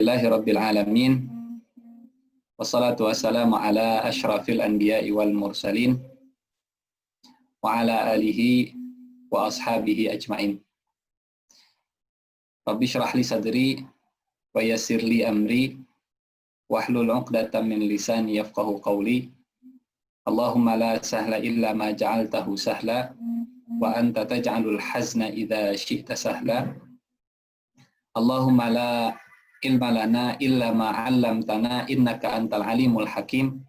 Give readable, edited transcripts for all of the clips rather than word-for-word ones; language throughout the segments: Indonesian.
Rabbil alamin. Wassalatu wassalamu ala asyrafil anbiya'i wal mursalin wa ala alihi wa ashabihi ajma'in. Rabbi syrah li sadri wa yassir li amri wahlul 'uqdatam min lisani yafqahu qawli. Allahumma la sahla illa ma ja'altahu sahla wa anta taj'alul hazna idza syi'ta sahla. Allahumma la ilma lana illa ma 'allamtana innaka antal alimul hakim.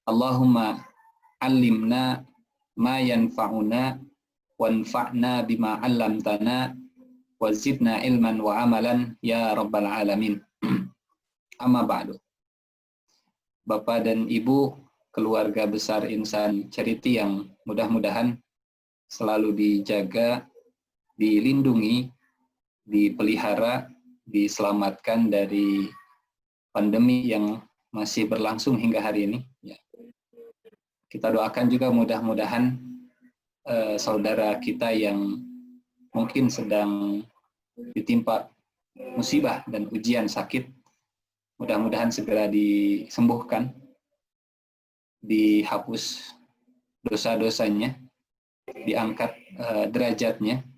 Allahumma 'allimna ma yanfa'una wanfa'na bima 'allamtana wa zidna ilman wa amalan ya rabbal alamin. Amma ba'du. Bapak dan Ibu, keluarga besar Insan Charity yang mudah-mudahan selalu dijaga, dilindungi, dipelihara, diselamatkan dari pandemi yang masih berlangsung hingga hari ini. Kita doakan juga mudah-mudahan saudara kita yang mungkin sedang ditimpa musibah dan ujian sakit, mudah-mudahan segera disembuhkan, dihapus dosa-dosanya, diangkat derajatnya,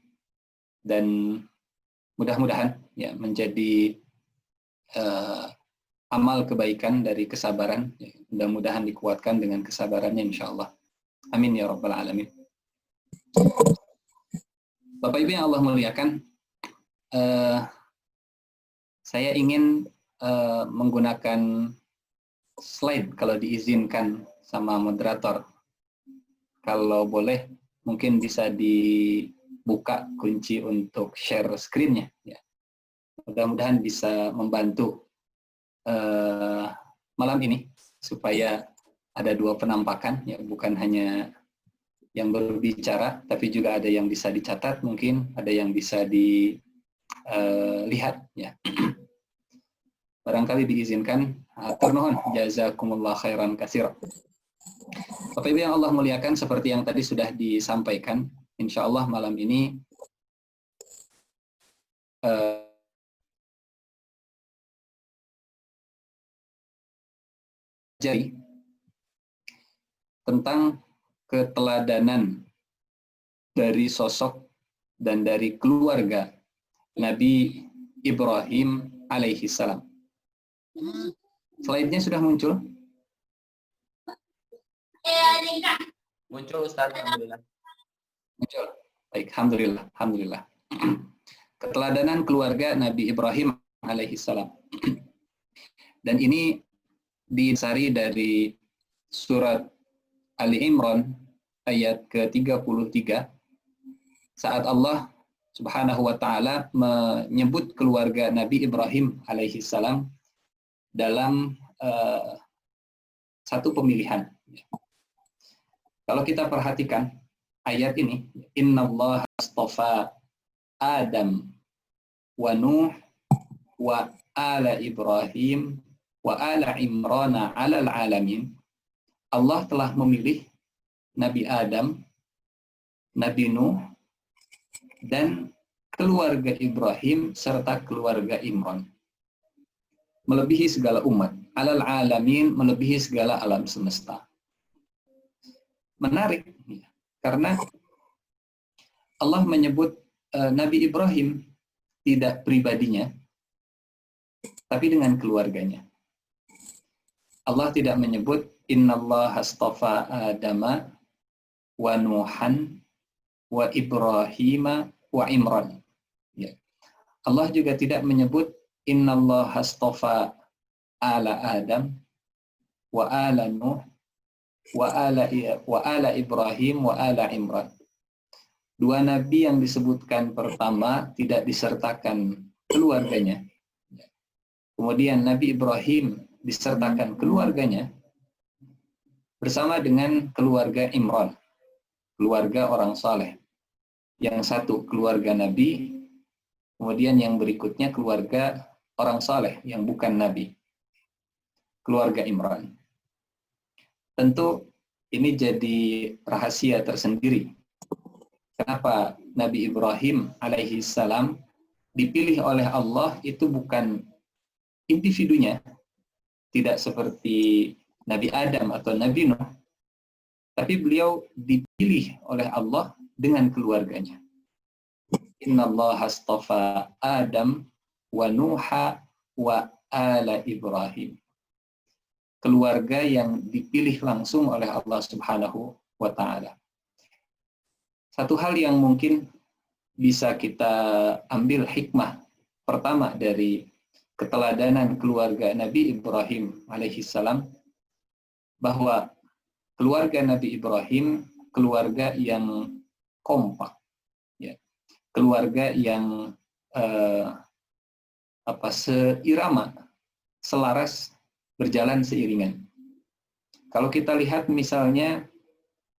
dan mudah-mudahan ya menjadi amal kebaikan dari kesabaran. Mudah-mudahan dikuatkan dengan kesabarannya insya Allah. Amin ya rabbal alamin. Bapak Ibu yang Allah muliakan, saya ingin menggunakan slide kalau diizinkan sama moderator. Kalau boleh mungkin bisa dibuka kunci untuk share screen-nya. Ya. Mudah-mudahan bisa membantu malam ini supaya ada dua penampakan, ya, bukan hanya yang berbicara, tapi juga ada yang bisa dicatat, mungkin ada yang bisa dilihat. Ya. Barangkali diizinkan, ternuhun, jazakumullah khairan katsira. Bapak Ibu yang Allah muliakan, seperti yang tadi sudah disampaikan, insya Allah malam ini jadi tentang keteladanan dari sosok dan dari keluarga Nabi Ibrahim alaihi salam. Slide-nya sudah muncul? Muncul Ustaz, alhamdulillah. Muncul. Baik, alhamdulillah, alhamdulillah. Keteladanan keluarga Nabi Ibrahim alaihi salam. Dan ini disari dari surat Ali Imran ayat ke-33 saat Allah Subhanahu wa taala menyebut keluarga Nabi Ibrahim alaihi salam dalam satu pemilihan. Kalau kita perhatikan ayat ini, innallaha astafa Adam wa Nuh wa ala Ibrahim wa ala Imran 'alal alamin. Allah telah memilih Nabi Adam, Nabi Nuh, dan keluarga Ibrahim serta keluarga Imran, melebihi segala umat. Alal alamin, melebihi segala alam semesta. Menarik, karena Allah menyebut Nabi Ibrahim tidak pribadinya, tapi dengan keluarganya. Allah tidak menyebut innallaha astafa Adama wa Nuhan wa Ibrahima wa Imran. Ya. Allah juga tidak menyebut innallaha astafa ala Adam wa ala Nuh wa ala Ibrahim wa ala Imran. Dua nabi yang disebutkan pertama tidak disertakan keluarganya. Kemudian Nabi Ibrahim disertakan keluarganya bersama dengan keluarga Imran, keluarga orang saleh. Yang satu keluarga Nabi, kemudian yang berikutnya keluarga orang saleh yang bukan Nabi, keluarga Imran. Tentu ini jadi rahasia tersendiri. Kenapa Nabi Ibrahim alaihi salam dipilih oleh Allah itu bukan individunya, tidak seperti Nabi Adam atau Nabi Nuh, tapi beliau dipilih oleh Allah dengan keluarganya. Innallaha astafa Adam wa Nuha wa ala Ibrahim. Keluarga yang dipilih langsung oleh Allah Subhanahu wa Ta'ala. Satu hal yang mungkin bisa kita ambil hikmah pertama dari keteladanan keluarga Nabi Ibrahim alaihissalam, bahwa keluarga Nabi Ibrahim keluarga yang kompak, ya. Keluarga yang seirama, selaras, berjalan seiringan. Kalau kita lihat misalnya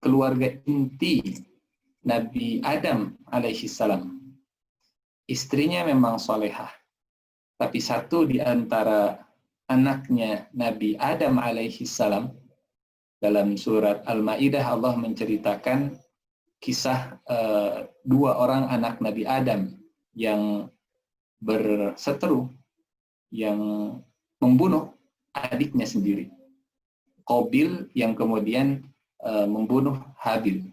keluarga inti Nabi Adam alaihissalam, istrinya memang solehah, tapi satu di antara anaknya Nabi Adam alaihissalam, dalam surat Al-Maidah Allah menceritakan kisah dua orang anak Nabi Adam yang berseteru, yang membunuh adiknya sendiri, Qabil, yang kemudian membunuh Habil.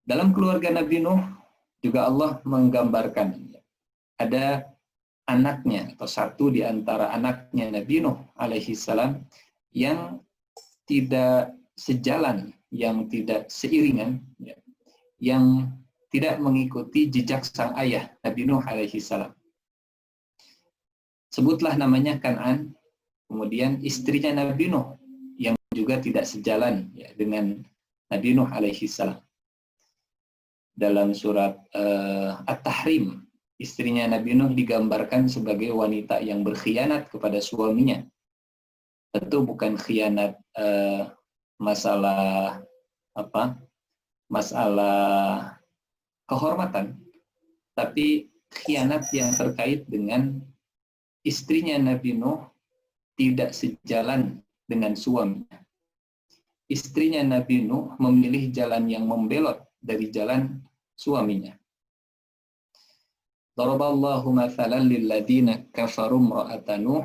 Dalam keluarga Nabi Nuh juga Allah menggambarkan ada anaknya atau satu di antara anaknya Nabi Nuh alaihissalam yang tidak sejalan, yang tidak seiringan, yang tidak mengikuti jejak sang ayah Nabi Nuh alaihissalam. Sebutlah namanya Kan'an, kemudian istrinya Nabi Nuh yang juga tidak sejalan dengan Nabi Nuh alaihissalam. Dalam surat At-Tahrim, istrinya Nabi Nuh digambarkan sebagai wanita yang berkhianat kepada suaminya. Tentu bukan khianat masalah kehormatan, tapi khianat yang terkait dengan istrinya Nabi Nuh tidak sejalan dengan suaminya. Istrinya Nabi Nuh memilih jalan yang membelot dari jalan suaminya. Daraballahu mathalan lilladzina kafaru imra'ata Nuh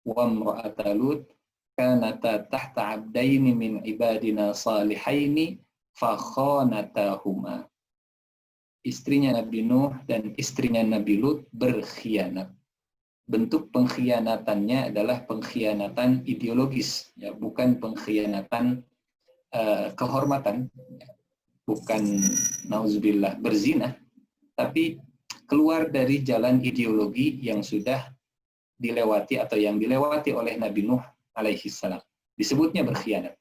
wa imra'ata Lut kanata tahta 'abdaini min ibadina salihaini fakhanatahuma. Istrinya Nabi Nuh dan istrinya Nabi Lut berkhianat. Bentuk pengkhianatannya adalah pengkhianatan ideologis, ya, bukan pengkhianatan kehormatan, bukan nauzubillah berzina, tapi keluar dari jalan ideologi yang sudah dilewati atau yang dilewati oleh Nabi Nuh alaihissalam. Disebutnya berkhianat.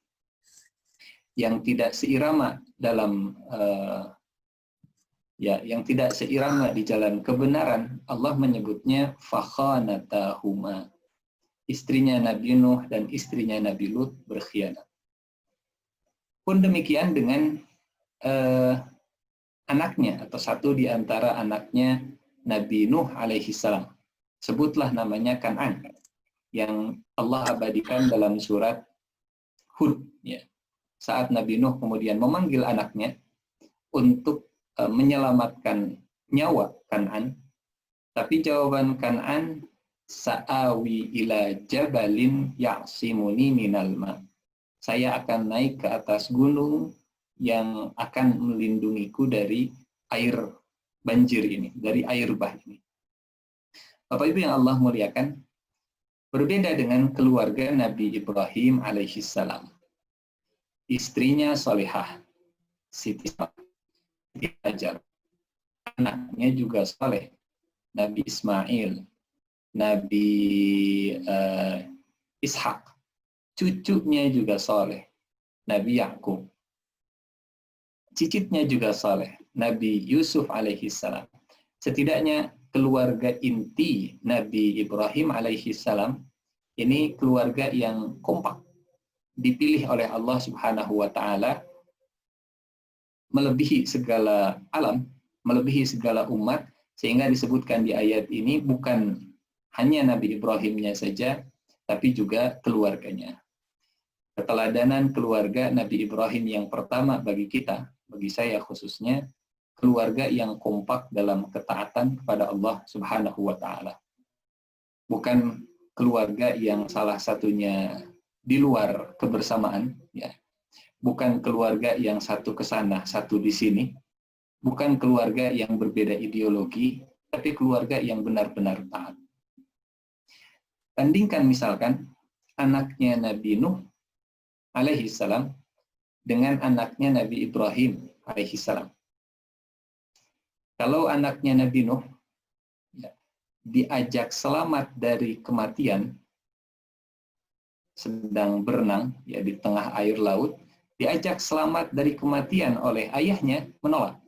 Yang tidak seirama dalam yang tidak seirama di jalan kebenaran, Allah menyebutnya fakhanatahuma. Istrinya Nabi Nuh dan istrinya Nabi Lut berkhianat. Pun demikian dengan anaknya atau satu di antara anaknya Nabi Nuh alaihissalam. Sebutlah namanya Kan'an, yang Allah abadikan dalam surat Hud. Ya. Saat Nabi Nuh kemudian memanggil anaknya untuk menyelamatkan nyawa Kan'an, tapi jawaban Kan'an, sa'awi ila jabalin ya'simuni minal ma. Saya akan naik ke atas gunung yang akan melindungiku dari air banjir ini, dari air bah ini. Bapak Ibu yang Allah muliakan, berbeda dengan keluarga Nabi Ibrahim alaihissalam. Istrinya solehah, Siti Hajar. Anaknya juga soleh, Nabi Ismail, Nabi Ishak. Cucunya juga soleh, Nabi Yakub. Cicitnya juga soleh, Nabi Yusuf alaihissalam. Setidaknya keluarga inti Nabi Ibrahim alaihissalam ini keluarga yang kompak, dipilih oleh Allah Subhanahu wa Ta'ala, melebihi segala alam, melebihi segala umat, sehingga disebutkan di ayat ini bukan hanya Nabi Ibrahimnya saja, tapi juga keluarganya. Keteladanan keluarga Nabi Ibrahim yang pertama bagi kita, bagi saya khususnya, keluarga yang kompak dalam ketaatan kepada Allah Subhanahu wa Ta'ala. bukan keluarga yang salah satunya di luar kebersamaan, ya. Bukan keluarga yang satu ke sana, satu di sini, bukan keluarga yang berbeda ideologi, tapi keluarga yang benar-benar taat. Bandingkan misalkan anaknya Nabi Nuh alaihi salam dengan anaknya Nabi Ibrahim alaihi salam. Kalau anaknya Nabi Nuh diajak selamat dari kematian, sedang berenang ya di tengah air laut, diajak selamat dari kematian oleh ayahnya, menolak.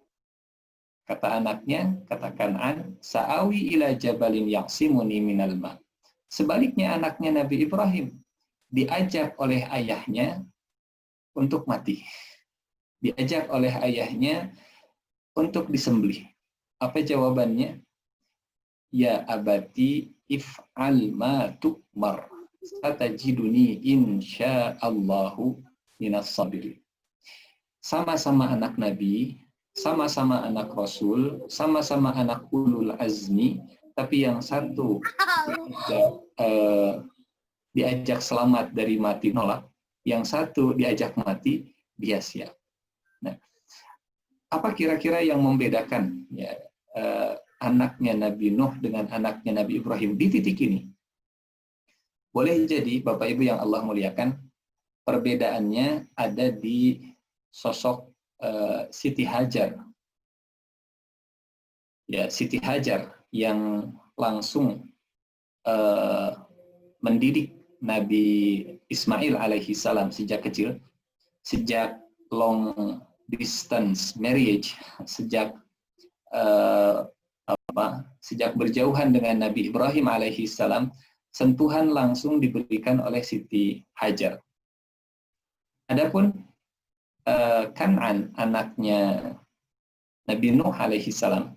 Kata anaknya, kata Kan'an, sa'awi ila jabalin yaqsimuni minal ma. Sebaliknya anaknya Nabi Ibrahim diajak oleh ayahnya untuk mati. Diajak oleh ayahnya untuk disembelih. Apa jawabannya? Ya abati if'al ma tu'mar. Satajiduni insya'allahu minas sabirin. Sama-sama anak Nabi, sama-sama anak Rasul, sama-sama anak ulul azmi, tapi yang satu diajak selamat dari mati nolak, yang satu diajak mati dia siap. Nah, apa kira-kira yang membedakan ya, anaknya Nabi Nuh dengan anaknya Nabi Ibrahim di titik ini? Boleh jadi Bapak Ibu yang Allah muliakan, perbedaannya ada di sosok Siti Hajar. Ya, Siti Hajar yang langsung mendidik Nabi Ismail alaihi salam sejak kecil, sejak long distance marriage, sejak sejak berjauhan dengan Nabi Ibrahim alaihi salam, sentuhan langsung diberikan oleh Siti Hajar. Adapun Kan'an, anaknya Nabi Nuh alaihi salam,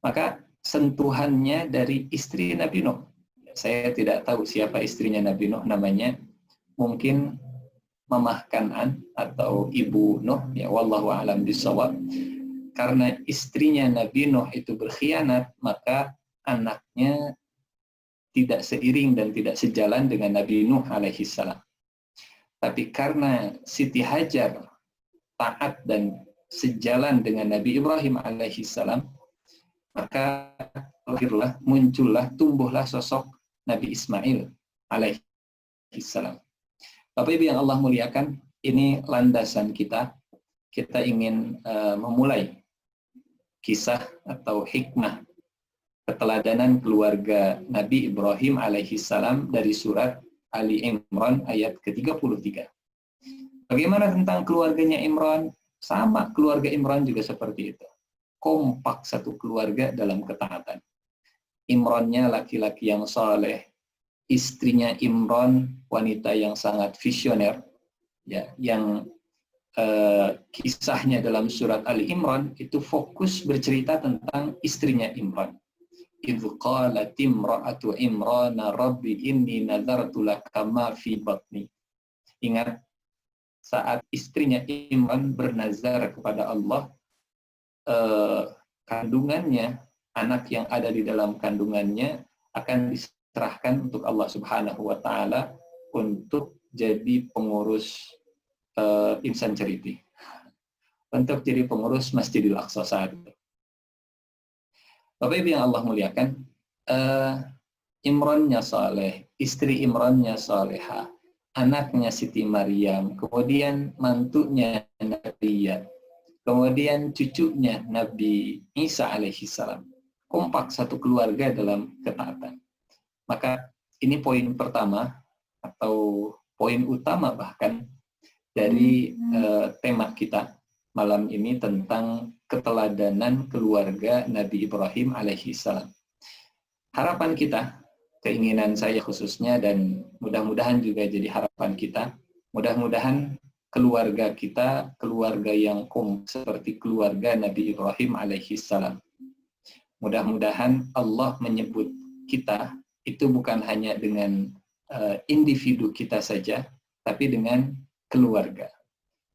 maka sentuhannya dari istri Nabi Nuh. Saya tidak tahu siapa istrinya Nabi Nuh namanya, mungkin Mamah Kan'an atau Ibu Nuh, ya wallahu a'lam bishawab. Karena istrinya Nabi Nuh itu berkhianat, maka anaknya tidak seiring dan tidak sejalan dengan Nabi Nuh alaihi salam. Tapi karena Siti Hajar taat dan sejalan dengan Nabi Ibrahim alaihi salam, maka lahirlah, muncullah, tumbuhlah sosok Nabi Ismail alaihi salam. Bapak Ibu yang Allah muliakan, ini landasan kita. Kita ingin memulai kisah atau hikmah keteladanan keluarga Nabi Ibrahim alaihi salam dari surat Ali Imran ayat ke-33. Bagaimana tentang keluarganya Imran? Sama, keluarga Imran juga seperti itu. Kompak satu keluarga dalam ketaatan. Imrannya laki-laki yang saleh, istrinya Imran wanita yang sangat visioner, ya, yang kisahnya dalam surat Ali Imran itu fokus bercerita tentang istrinya Imran. Idz qalat imra'atu Imrana rabbi inni nadartu laka ma fi batni. Ingat saat istrinya Imran bernazar kepada Allah, kandungannya, anak yang ada di dalam kandungannya akan diserahkan untuk Allah Subhanahu wa taala untuk jadi pengurus insan charity, untuk jadi pengurus Masjidil Aqsa saat itu. Bapak Ibu yang Allah muliakan, Imrannya saleh, istri Imrannya saleha, anaknya Siti Maryam, kemudian mantunya Nabi, kemudian cucunya Nabi Isa alaihi salam. Kompak satu keluarga dalam ketaatan. Maka ini poin pertama atau poin utama bahkan dari tema kita malam ini tentang keteladanan keluarga Nabi Ibrahim alaihi salam. Harapan kita, keinginan saya khususnya, dan mudah-mudahan juga jadi harapan kita, mudah-mudahan keluarga kita, keluarga yang seperti keluarga Nabi Ibrahim alaihi salam. Mudah-mudahan Allah menyebut kita itu bukan hanya dengan individu kita saja, tapi dengan keluarga.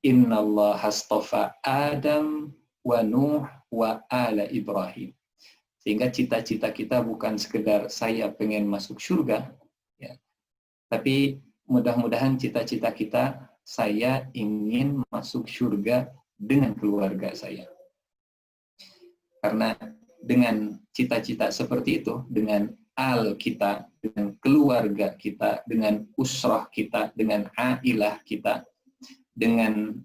Innallaha astafa Adam wa Nuh wa ala Ibrahim. Sehingga cita-cita kita bukan sekedar saya pengen masuk surga, ya, tapi mudah-mudahan cita-cita kita saya ingin masuk surga dengan keluarga saya. Karena dengan cita-cita seperti itu, dengan al kita, dengan keluarga kita, dengan usrah kita, dengan ailah kita, dengan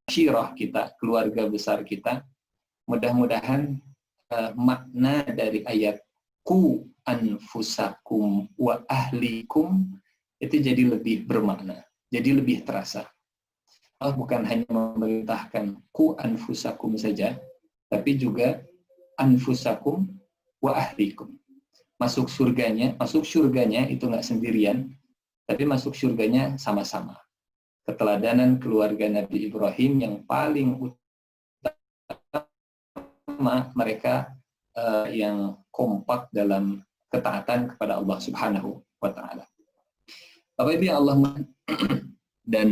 asyirah kita, keluarga besar kita, mudah-mudahan makna dari ayat ku anfusakum wa ahlikum itu jadi lebih bermakna, jadi lebih terasa. Allah bukan hanya memerintahkan ku anfusakum saja, tapi juga anfusakum wa ahlikum. Masuk surganya itu nggak sendirian, tapi masuk surganya sama-sama. Keteladanan keluarga Nabi Ibrahim yang paling utama, mereka yang kompak dalam ketaatan kepada Allah Subhanahu wa Ta'ala. Bapak Ibu Allah, dan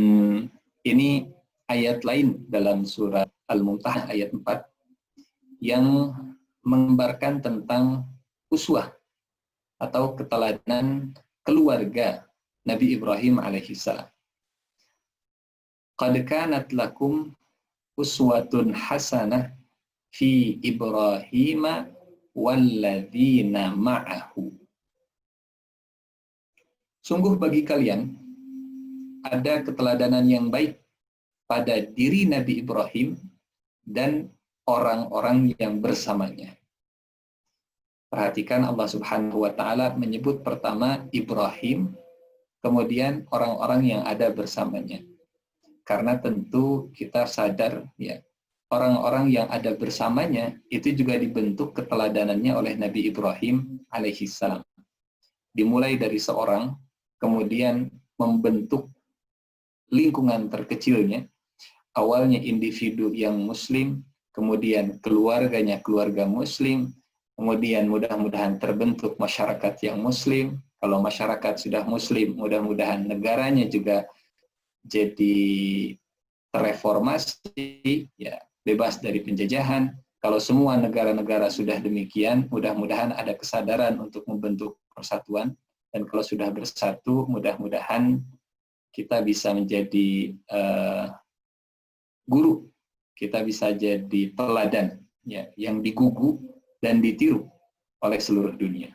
ini ayat lain dalam surat Al-Mumtahanah ayat 4 yang menggambarkan tentang uswah atau keteladanan keluarga Nabi Ibrahim alaihissalam. Qad kanat lakum uswatun hasanah fi Ibrahim walladzina ma'ahu. Sungguh bagi kalian ada keteladanan yang baik pada diri Nabi Ibrahim dan orang-orang yang bersamanya. Perhatikan Allah Subhanahu wa Ta'ala menyebut pertama Ibrahim, kemudian orang-orang yang ada bersamanya. Karena tentu kita sadar, ya, orang-orang yang ada bersamanya itu juga dibentuk keteladanannya oleh Nabi Ibrahim alaihissalam. Dimulai dari seorang, kemudian membentuk lingkungan terkecilnya, awalnya individu yang muslim, kemudian keluarganya keluarga muslim, kemudian mudah-mudahan terbentuk masyarakat yang muslim. Kalau masyarakat sudah muslim, mudah-mudahan negaranya juga jadi terreformasi, ya, bebas dari penjajahan. Kalau semua negara-negara sudah demikian, mudah-mudahan ada kesadaran untuk membentuk persatuan. Dan kalau sudah bersatu, mudah-mudahan kita bisa menjadi guru, kita bisa jadi teladan, ya, yang digugu dan ditiru oleh seluruh dunia.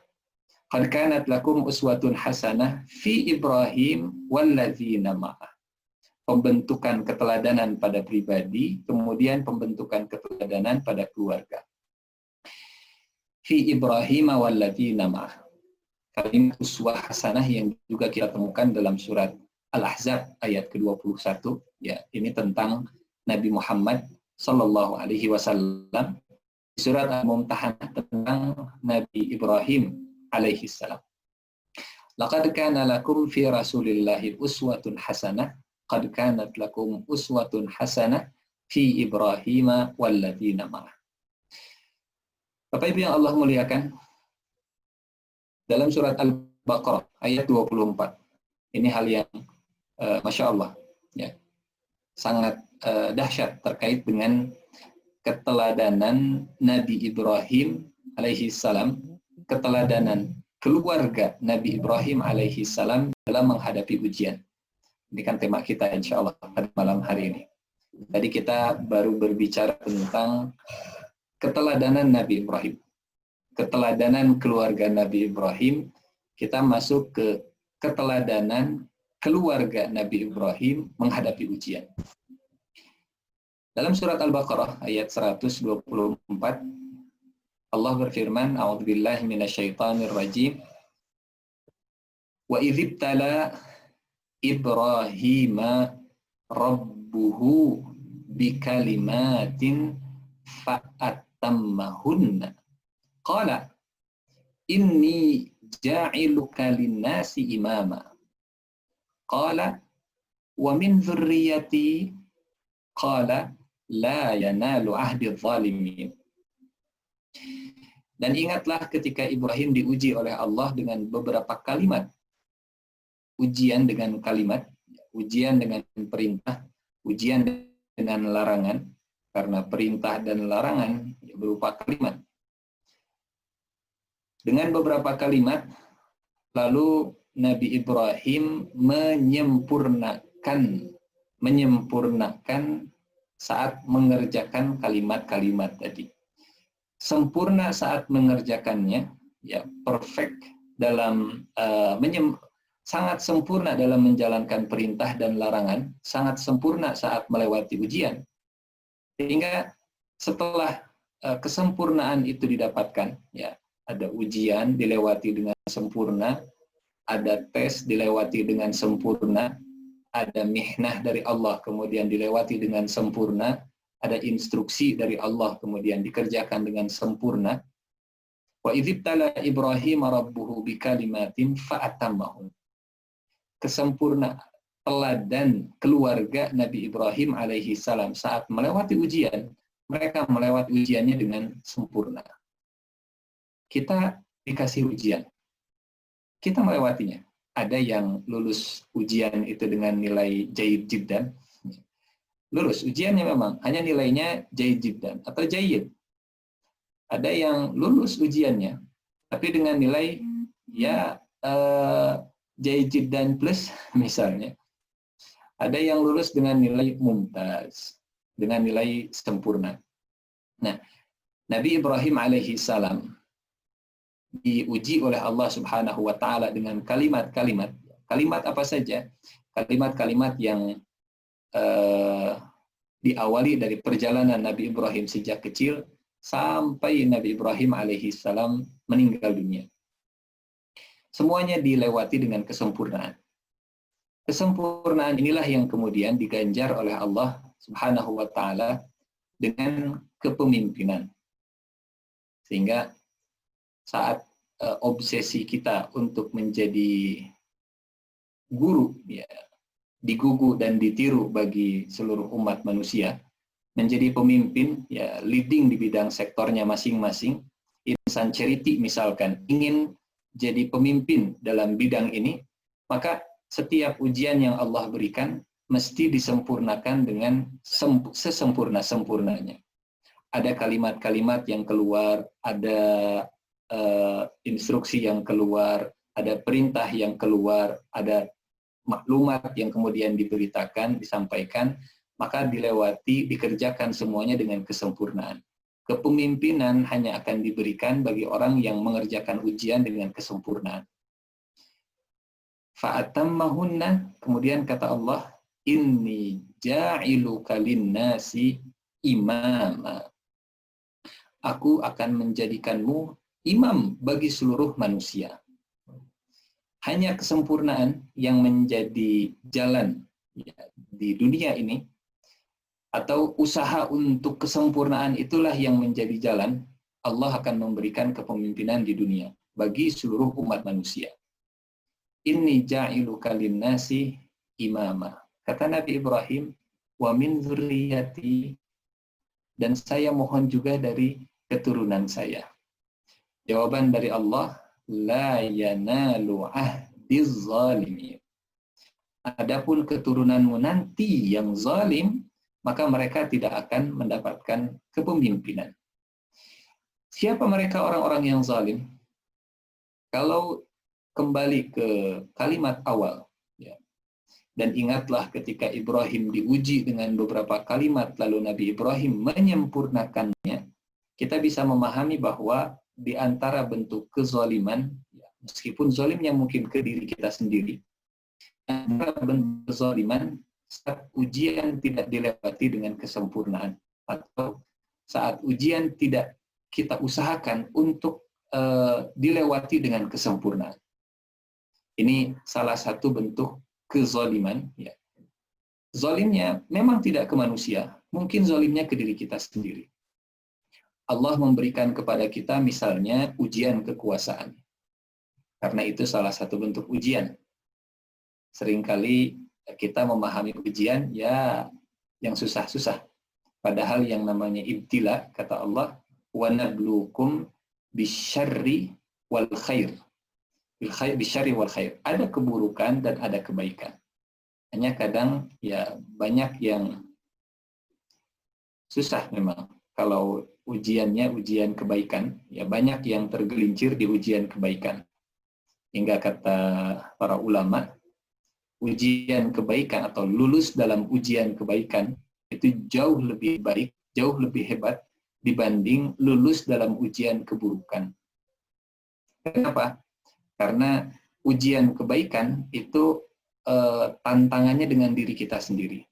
Qad kanat lakum uswatun hasanah fi Ibrahim walladzina ma'ah. Pembentukan keteladanan pada pribadi, kemudian pembentukan keteladanan pada keluarga. Fi Ibrahim walladzina ma'ah. Kalimat uswah hasanah yang juga kita temukan dalam surat Al-Ahzab ayat ke-21, ya, ini tentang Nabi Muhammad sallallahu alaihi wasallam. Surat Al-Mumtahanah tentang Nabi Ibrahim alaihi salam. Laqad kana lakum fi Rasulillahi uswatun hasanah, qad kanat lakum uswatun hasanah fi Ibrahim walladzina ma'ah. Bapak Ibu yang Allah muliakan, dalam surat Al-Baqarah ayat 24. Ini hal yang Masya Allah, ya, sangat dahsyat terkait dengan keteladanan Nabi Ibrahim alaihi salam, keteladanan keluarga Nabi Ibrahim alaihi salam dalam menghadapi ujian. Ini kan tema kita insya Allah pada malam hari ini. Tadi kita baru berbicara tentang keteladanan Nabi Ibrahim, keteladanan keluarga Nabi Ibrahim. Kita masuk ke keteladanan keluarga Nabi Ibrahim menghadapi ujian. Dalam surat Al-Baqarah ayat 124, Allah berfirman, A'udzubillahi minasyaitonir rajim. Wa idzibtala Ibrahima rabbuhu bikalimatin fa'atammahunna. Qala inni ja'iluka linnasi imama. Qala wa min dzurriyyati. Qala la yanalu ahdi dzalimin. Dan ingatlah ketika Ibrahim diuji oleh Allah dengan beberapa kalimat. Ujian dengan kalimat, ujian dengan perintah, ujian dengan larangan. Karena perintah dan larangan berupa kalimat. Dengan beberapa kalimat, lalu Nabi Ibrahim menyempurnakan saat mengerjakan kalimat-kalimat tadi. Sempurna saat mengerjakannya, ya perfect dalam sangat sempurna dalam menjalankan perintah dan larangan, sangat sempurna saat melewati ujian. Sehingga setelah kesempurnaan itu didapatkan, ya ada ujian dilewati dengan sempurna, ada tes dilewati dengan sempurna, ada mihnah dari Allah kemudian dilewati dengan sempurna, ada instruksi dari Allah kemudian dikerjakan dengan sempurna. Wa idzibtala Ibrahim rabbuhu bikalimatin fa'atammahun. Kesempurnaan teladan keluarga Nabi Ibrahim alaihi salam saat melewati ujian, mereka melewati ujiannya dengan sempurna. Kita dikasih ujian, kita melewatinya. Ada yang lulus ujian itu dengan nilai jayyid jiddan. Lulus ujiannya memang, hanya nilainya jayyid jiddan atau jayyid. Ada yang lulus ujiannya, tapi dengan nilai ya jayyid jiddan plus misalnya. Ada yang lulus dengan nilai mumtaz, dengan nilai sempurna. Nah, Nabi Ibrahim alaihi salam diuji oleh Allah Subhanahu wa taala dengan kalimat-kalimat. Kalimat apa saja? Kalimat-kalimat yang diawali dari perjalanan Nabi Ibrahim sejak kecil sampai Nabi Ibrahim alaihi salam meninggal dunia. Semuanya dilewati dengan kesempurnaan. Kesempurnaan inilah yang kemudian diganjar oleh Allah Subhanahu wa taala dengan kepemimpinan. Sehingga saat obsesi kita untuk menjadi guru, ya, digugu dan ditiru bagi seluruh umat manusia, menjadi pemimpin, ya, leading di bidang sektornya masing-masing, insan charity misalkan, ingin jadi pemimpin dalam bidang ini, maka setiap ujian yang Allah berikan mesti disempurnakan dengan sesempurna-sempurnanya. Ada kalimat-kalimat yang keluar, ada instruksi yang keluar, ada perintah yang keluar, ada maklumat yang kemudian diberitakan, disampaikan, maka dilewati, dikerjakan semuanya dengan kesempurnaan. Kepemimpinan hanya akan diberikan bagi orang yang mengerjakan ujian dengan kesempurnaan. Fa'atammahunna, kemudian kata Allah, inni ja'iluka linnasi imama. Aku akan menjadikanmu imam bagi seluruh manusia. Hanya kesempurnaan yang menjadi jalan, ya, di dunia ini, atau usaha untuk kesempurnaan itulah yang menjadi jalan. Allah akan memberikan kepemimpinan di dunia bagi seluruh umat manusia. Inni ja'iluka linnasi imama. Kata Nabi Ibrahim, wa min dzurriyyati, dan saya mohon juga dari keturunan saya. Jawaban dari Allah, la yanalu ahdiz zalimin. Adapun keturunanmu nanti yang zalim, maka mereka tidak akan mendapatkan kepemimpinan. Siapa mereka orang-orang yang zalim? Kalau kembali ke kalimat awal, ya, dan ingatlah ketika Ibrahim diuji dengan beberapa kalimat, lalu Nabi Ibrahim menyempurnakannya, kita bisa memahami bahwa di antara bentuk kezaliman, ya, meskipun zalimnya mungkin ke diri kita sendiri, antara bentuk kezaliman saat ujian tidak dilewati dengan kesempurnaan, atau saat ujian tidak kita usahakan untuk dilewati dengan kesempurnaan. Ini salah satu bentuk kezaliman. Ya. Zalimnya memang tidak ke manusia, mungkin zalimnya ke diri kita sendiri. Allah memberikan kepada kita misalnya ujian kekuasaan. Karena itu salah satu bentuk ujian. Seringkali kita memahami ujian ya yang susah-susah. Padahal yang namanya ibtila, kata Allah, wa nabluukum bisyarri wal khair. Bisyarri wal khair. Ada keburukan dan ada kebaikan. Hanya kadang ya banyak yang susah memang. kalau ujiannya ujian kebaikan, ya banyak yang tergelincir di ujian kebaikan. Hingga kata para ulama, ujian kebaikan atau lulus dalam ujian kebaikan itu jauh lebih baik, jauh lebih hebat dibanding lulus dalam ujian keburukan. Kenapa? Karena ujian kebaikan itu tantangannya dengan diri kita sendiri.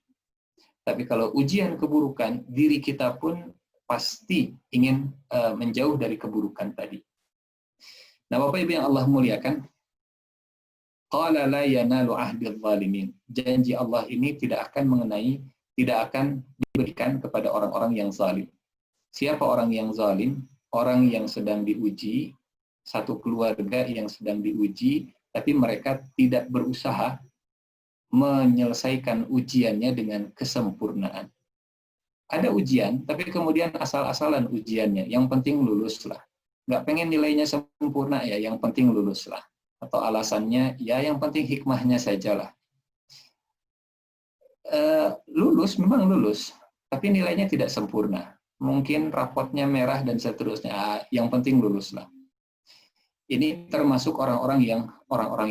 Tapi kalau ujian keburukan, diri kita pun pasti ingin menjauh dari keburukan tadi. Nah, Bapak Ibu yang Allah muliakan, qala la yanalu ahdil zalimin. Janji Allah ini tidak akan diberikan kepada orang-orang yang zalim. Siapa orang yang zalim? Orang yang sedang diuji, satu keluarga yang sedang diuji, tapi mereka tidak berusaha menyelesaikan ujiannya dengan kesempurnaan. Ada ujian, tapi kemudian asal-asalan ujiannya. Yang penting luluslah. Nggak pengen nilainya sempurna ya, yang penting luluslah. Atau alasannya, ya yang penting hikmahnya sajalah. Lulus, memang lulus, tapi nilainya tidak sempurna. Mungkin rapotnya merah dan seterusnya. Yang penting luluslah. Ini termasuk orang-orang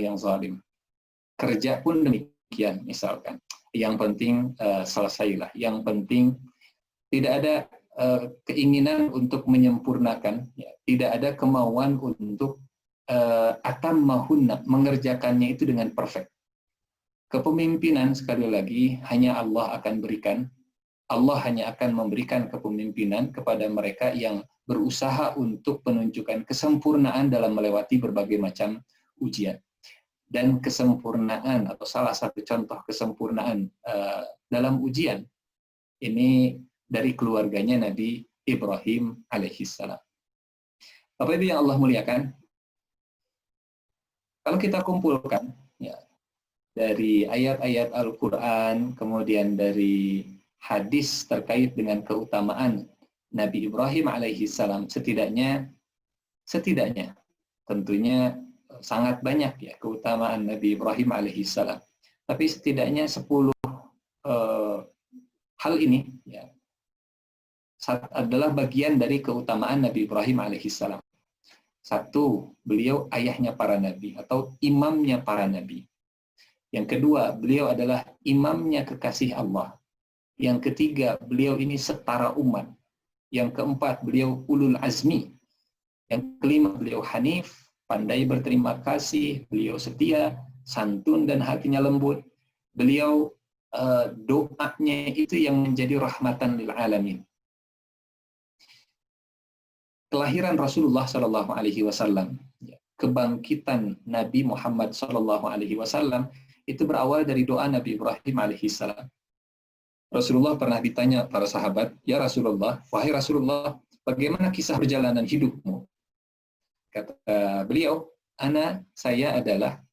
yang zalim. Kerja pun demikian, misalkan. Yang penting selesailah. Yang penting tidak ada keinginan untuk menyempurnakan, ya. Tidak ada kemauan untuk atammahunna, mengerjakannya itu dengan perfect. Kepemimpinan sekali lagi hanya Allah akan berikan. Allah hanya akan memberikan kepemimpinan kepada mereka yang berusaha untuk menunjukkan kesempurnaan dalam melewati berbagai macam ujian. Dan kesempurnaan atau salah satu contoh kesempurnaan dalam ujian ini dari keluarganya Nabi Ibrahim alaihissalam. Bapak Ibu yang Allah muliakan, kalau kita kumpulkan ya, dari ayat-ayat Al-Quran, kemudian dari hadis terkait dengan keutamaan Nabi Ibrahim alaihissalam, setidaknya tentunya sangat banyak ya keutamaan Nabi Ibrahim alaihissalam. Tapi setidaknya 10 hal ini ya, adalah bagian dari keutamaan Nabi Ibrahim alaihissalam. Satu, beliau ayahnya para nabi atau imamnya para nabi. Yang kedua, beliau adalah imamnya kekasih Allah. Yang ketiga, beliau ini setara umat. Yang keempat, beliau ulul azmi. Yang kelima, beliau hanif, pandai berterima kasih, beliau setia, santun dan hatinya lembut. Beliau doanya itu yang menjadi rahmatan lil alamin. Kelahiran Rasulullah Shallallahu Alaihi Wasallam, kebangkitan Nabi Muhammad Shallallahu Alaihi Wasallam itu berawal dari doa Nabi Ibrahim alaihissalam. Rasulullah pernah ditanya para sahabat, ya Rasulullah, wahai Rasulullah, bagaimana kisah perjalanan hidupmu? Kata beliau, saya adalah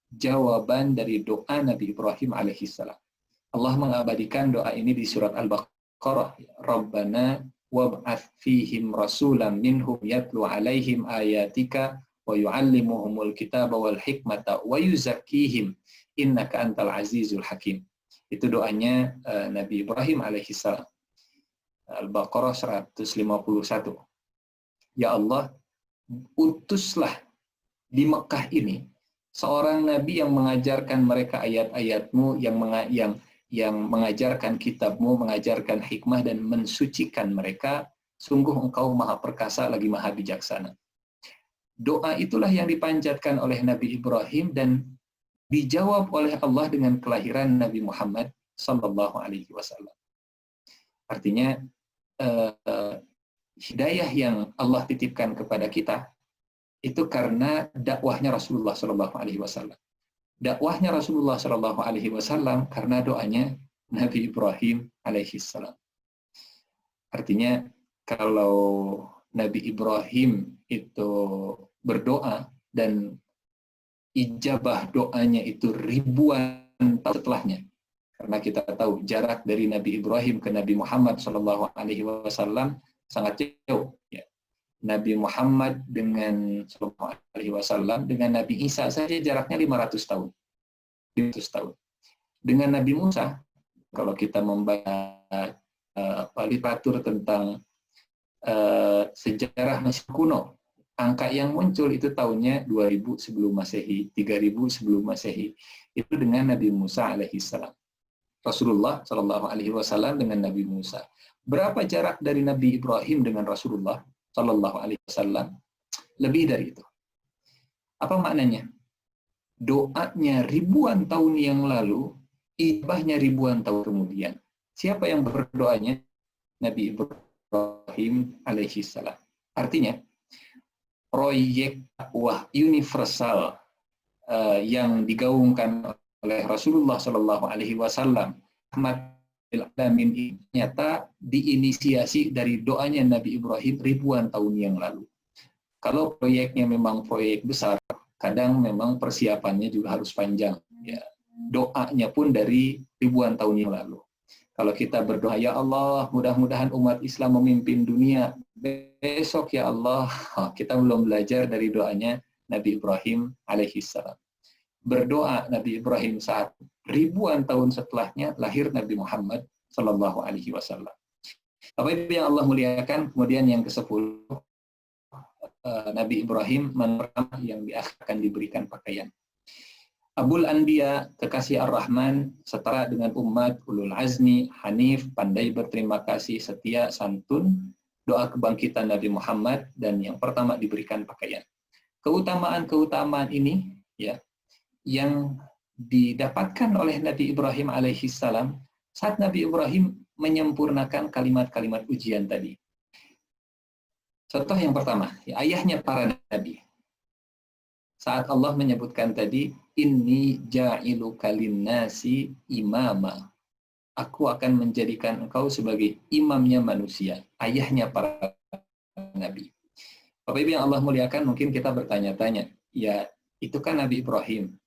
jawaban dari doa Nabi Ibrahim alaihissalam. Allah mengabadikan doa ini di surat Al-Baqarah. Rabbana wab'ath fihim rasulam minhum yatlu alaihim ayatika wa yu'allimuhumul kitaba wal hikmata wa yuzakkihim innaka antal azizul hakim. Itu doanya Nabi Ibrahim alaihissalam. Al-Baqarah 151. Ya Allah, utuslah di Mekah ini seorang nabi yang mengajarkan mereka ayat-ayatmu, yang mengajarkan kitabmu, mengajarkan hikmah dan mensucikan mereka. Sungguh engkau maha perkasa lagi maha bijaksana. Doa itulah yang dipanjatkan oleh Nabi Ibrahim dan dijawab oleh Allah dengan kelahiran Nabi Muhammad Sallallahu Alaihi Wasallam. Artinya hidayah yang Allah titipkan kepada kita itu karena dakwahnya Rasulullah Sallallahu Alaihi Wasallam. Dakwahnya Rasulullah Sallallahu Alaihi Wasallam karena doanya Nabi Ibrahim alaihissalam. Artinya kalau Nabi Ibrahim itu berdoa dan ijabah doanya itu ribuan tahun setelahnya, karena kita tahu jarak dari Nabi Ibrahim ke Nabi Muhammad Sallallahu Alaihi Wasallam sangat jauh. Ya. Nabi Muhammad dengan Sallallahu Alaihi Wasallam dengan Nabi Isa saja jaraknya 500 tahun. 500 tahun. Dengan Nabi Musa, kalau kita membaca literatur tentang sejarah masih kuno. Angka yang muncul itu tahunnya 2000 sebelum Masehi, 3000 sebelum Masehi. Itu dengan Nabi Musa alaihissalam. Rasulullah Shallallahu Alaihi Wasallam dengan Nabi Musa. Berapa jarak dari Nabi Ibrahim dengan Rasulullah Shallallahu Alaihi Wasallam? Lebih dari itu. Apa maknanya? Doanya ribuan tahun yang lalu, ibahnya ribuan tahun kemudian. Siapa yang berdoanya? Nabi Ibrahim alaihissalam. Artinya, proyek dakwah universal yang digaungkan oleh Rasulullah Shallallahu Alaihi Wasallam, ternyata diinisiasi dari doanya Nabi Ibrahim ribuan tahun yang lalu. Kalau proyeknya memang proyek besar, kadang memang persiapannya juga harus panjang. Ya, doanya pun dari ribuan tahun yang lalu. Kalau kita berdoa, ya Allah, mudah-mudahan umat Islam memimpin dunia besok, ya Allah, kita belum belajar dari doanya Nabi Ibrahim alaihissalam. Berdoa Nabi Ibrahim saat ribuan tahun setelahnya lahir Nabi Muhammad Sallallahu Alaihi Wasallam. Bapak Ibu yang Allah muliakan, kemudian yang ke-10, Nabi Ibrahim pertama yang akan diberikan pakaian. Abul Anbiya, kekasih Ar-Rahman, setara dengan umat, ulul azmi, hanif, pandai berterima kasih, setia, santun, doa kebangkitan Nabi Muhammad, dan yang pertama diberikan pakaian. Keutamaan-keutamaan ini, ya, yang didapatkan oleh Nabi Ibrahim alaihissalam saat Nabi Ibrahim menyempurnakan kalimat-kalimat ujian tadi. Contoh yang pertama, ya, ayahnya para nabi. Saat Allah menyebutkan tadi, inni ja'iluka linnasi imama. Aku akan menjadikan engkau sebagai imamnya manusia, ayahnya para nabi. Bapak Ibu yang Allah muliakan, mungkin kita bertanya-tanya, ya itu kan Nabi Ibrahim.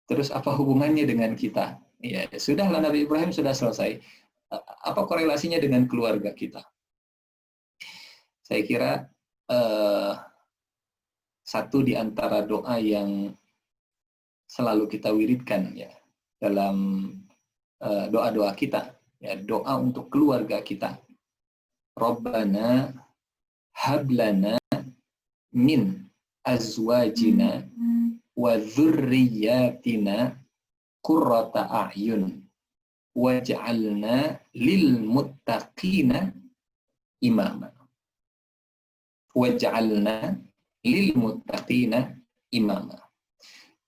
Terus apa hubungannya dengan kita? Ya, sudahlah, Nabi Ibrahim sudah selesai. Apa korelasinya dengan keluarga kita? Saya kira satu di antara doa yang selalu kita wiridkan ya dalam doa-doa kita, ya, doa untuk keluarga kita. Rabbana hablana min azwajina wa dzurriyyatina qurrata a'yun waj'alna lil muttaqina imama. Waj'alna lil muttaqina imama.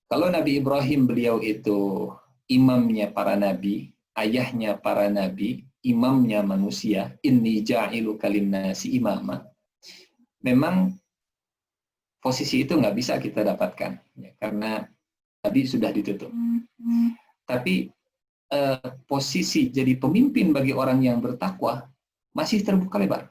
Kalau Nabi Ibrahim, beliau itu imamnya para nabi, ayahnya para nabi, imamnya manusia, inni ja'iluka linnasi imama. Memang posisi itu nggak bisa kita dapatkan, ya, karena Nabi sudah ditutup. Tapi posisi jadi pemimpin bagi orang yang bertakwa masih terbuka lebar.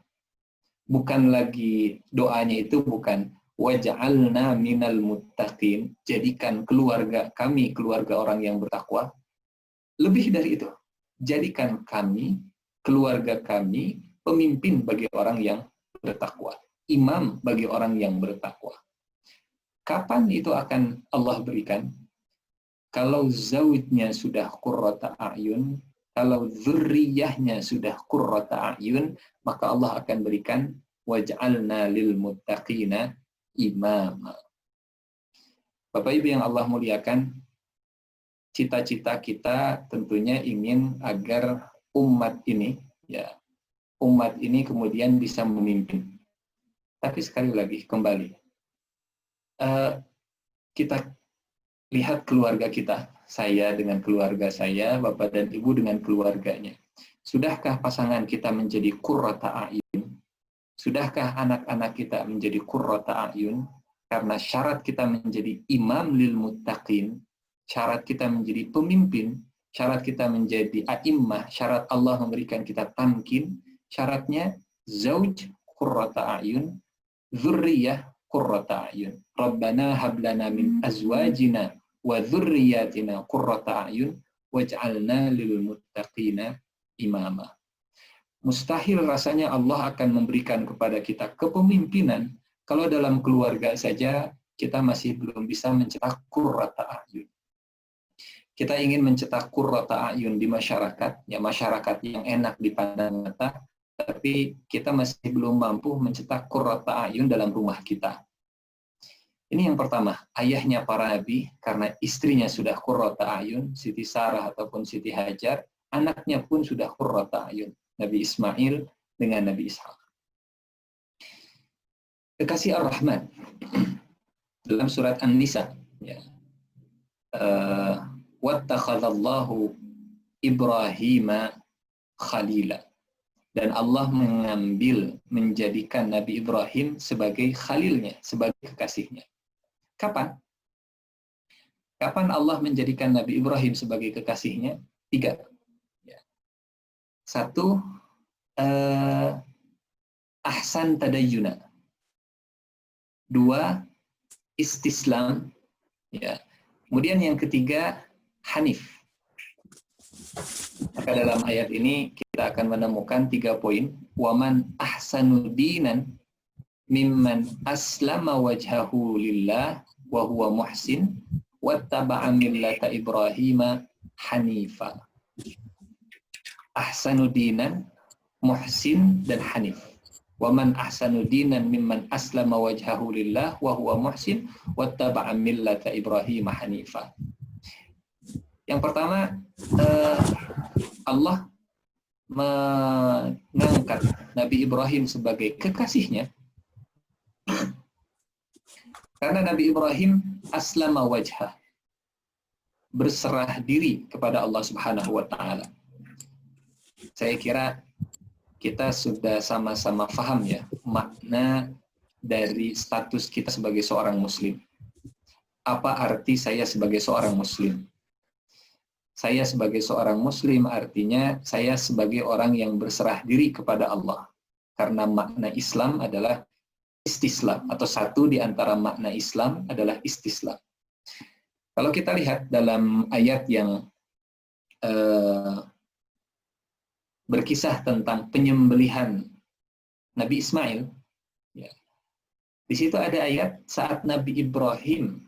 Bukan lagi doanya itu bukan waj'alna minal muttaqin, jadikan keluarga kami keluarga orang yang bertakwa. Lebih dari itu, jadikan kami, keluarga kami, pemimpin bagi orang yang bertakwa, imam bagi orang yang bertakwa. Kapan itu akan Allah berikan? Kalau zawidnya sudah qurrata a'yun, kalau dzurriyahnya sudah qurrata a'yun, maka Allah akan berikan waj'alna lil muttaqina imama. Bapak Ibu yang Allah muliakan, cita-cita kita tentunya ingin agar umat ini, ya, umat ini kemudian bisa memimpin. Tapi sekali lagi kembali, kita lihat keluarga kita, saya dengan keluarga saya, Bapak dan Ibu dengan keluarganya. Sudahkah pasangan kita menjadi qurrata a'yun? Sudahkah anak-anak kita menjadi qurrata a'yun? Karena syarat kita menjadi imam lil muttaqin, syarat kita menjadi pemimpin, syarat kita menjadi a'immah, syarat Allah memberikan kita tamkin, syaratnya zauj qurrata a'yun, dzurriyyah qurrata a'yun. Rabbana hablana min azwajina wa dzurriyyatina qurrata a'yun waj'alna lil muttaqina imama. Mustahil rasanya Allah akan memberikan kepada kita kepemimpinan kalau dalam keluarga saja kita masih belum bisa mencetak qurrata a'yun. Kita ingin mencetak qurrata a'yun di masyarakat, ya, masyarakat yang enak dipandang mata, tapi kita masih belum mampu mencetak qurrata a'yun dalam rumah kita. Ini yang pertama, ayahnya para nabi, karena istrinya sudah qurrata a'yun, Siti Sarah ataupun Siti Hajar, anaknya pun sudah qurrata a'yun, Nabi Ismail dengan Nabi Ishak. Kekasih Ar-Rahman dalam surat An-Nisa, ya. Wattakhadallahu Ibrahima khalila. Dan Allah menjadikan Nabi Ibrahim sebagai khalilnya, sebagai kekasihnya. Kapan? Kapan Allah menjadikan Nabi Ibrahim sebagai kekasihnya? 3. Ya. 1, ahsan tadayyuna. 2, istislam. Ya. Kemudian yang ketiga, hanif. Maka dalam ayat ini kita akan menemukan 3 poin. Waman ahsanu dinan mimman aslama wajhahu lillah wa huwa muhsin wattaba'a millata Ibrahim hanifa. Ahsanu dinan, muhsin dan hanif. Waman ahsanu dinan mimman aslama wajhahu lillah wa huwa muhsin wattaba'a millata Ibrahim hanifa. Yang pertama, Allah mengangkat Nabi Ibrahim sebagai kekasihnya karena Nabi Ibrahim aslama wajhah, berserah diri kepada Allah Subhanahu wa taala. Saya kira kita sudah sama-sama paham ya makna dari status kita sebagai seorang muslim. Apa arti saya sebagai seorang muslim? Saya sebagai seorang muslim artinya saya sebagai orang yang berserah diri kepada Allah. Karena makna Islam adalah istislam, atau satu di antara makna Islam adalah istislam. Kalau kita lihat dalam ayat yang berkisah tentang penyembelihan Nabi Ismail, ya, di situ ada ayat saat Nabi Ibrahim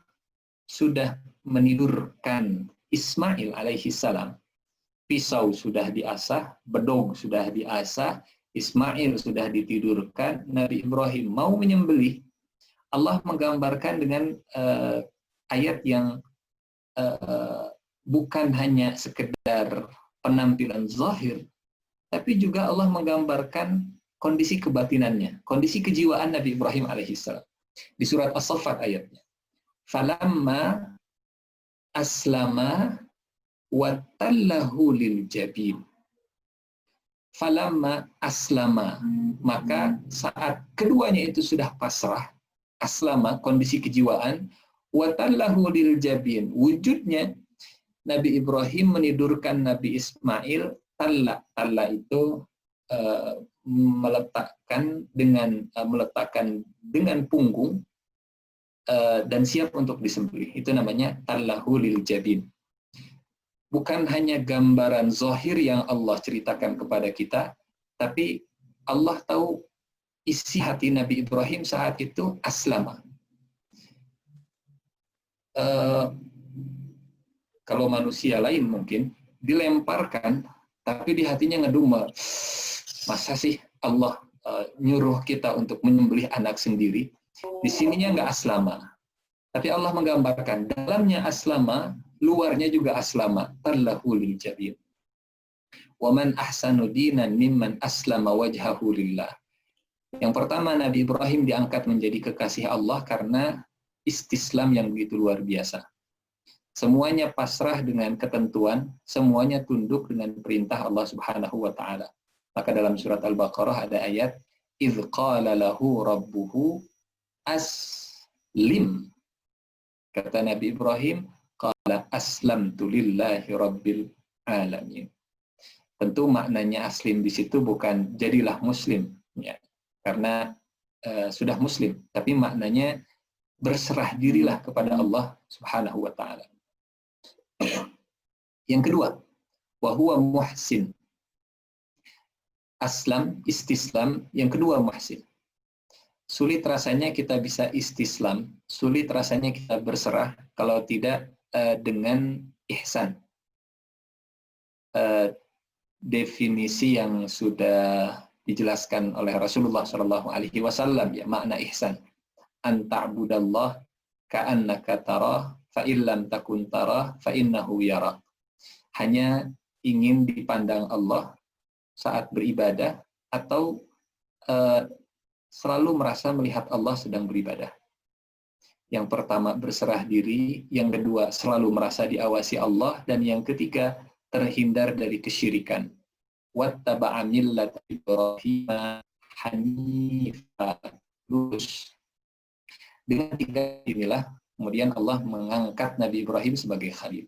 sudah menidurkan Ismail alaihi salam, pisau sudah diasah, bedog sudah diasah, Ismail sudah ditidurkan, Nabi Ibrahim mau menyembelih. Allah menggambarkan dengan ayat yang bukan hanya sekedar penampilan zahir, tapi juga Allah menggambarkan kondisi kebatinannya, kondisi kejiwaan Nabi Ibrahim alaihissalam. Di surat As-Saffat ayatnya. Falamma aslama watallahu lil jabin. Falamma aslama, maka saat keduanya itu sudah pasrah, aslama kondisi kejiwaan, watallahu lil jabin, wujudnya Nabi Ibrahim menidurkan Nabi Ismail, talla itu meletakkan dengan punggung dan siap untuk disembelih. Itu namanya tallahu lil jabin. Bukan hanya gambaran zahir yang Allah ceritakan kepada kita, tapi Allah tahu isi hati Nabi Ibrahim saat itu aslama. Kalau manusia lain mungkin dilemparkan, tapi di hatinya ngedumel. Masa sih Allah nyuruh kita untuk menyembelih anak sendiri? Di sininya nggak aslama. Tapi Allah menggambarkan dalamnya aslama, luarnya juga aslama. Tallahu lil jabin. Wa man ahsanu dinan mimman aslama wajhahu lillah. Yang pertama, Nabi Ibrahim diangkat menjadi kekasih Allah karena istislam yang begitu luar biasa. Semuanya pasrah dengan ketentuan, semuanya tunduk dengan perintah Allah Subhanahu wa taala. Maka dalam surat Al-Baqarah ada ayat idz qala lahu rabbuhu aslim. Kata Nabi Ibrahim, qala aslamtu lillahi rabbil alamin. Tentu maknanya aslim di situ bukan jadilah muslim, ya, karena sudah muslim, tapi maknanya berserah dirilah kepada Allah Subhanahu wa taala. Yang kedua, wa huwa muhsin. Aslam, istislam, yang kedua muhsin. Sulit rasanya kita bisa istislam, sulit rasanya kita berserah kalau tidak dengan ihsan. Definisi yang sudah dijelaskan oleh Rasulullah Shallallahu Alaihi Wasallam, ya, makna ihsan. Anta'budallah ka'annaka tarah fa illam takun tarah fa innahu yarak. Hanya ingin dipandang Allah saat beribadah, atau selalu merasa melihat Allah sedang beribadah. Yang pertama, berserah diri. Yang kedua, selalu merasa diawasi Allah. Dan yang ketiga, terhindar dari kesyirikan. Wattaba'a millata Ibrahim hanifa. Lurus. Dengan tiga inilah, kemudian Allah mengangkat Nabi Ibrahim sebagai khalil.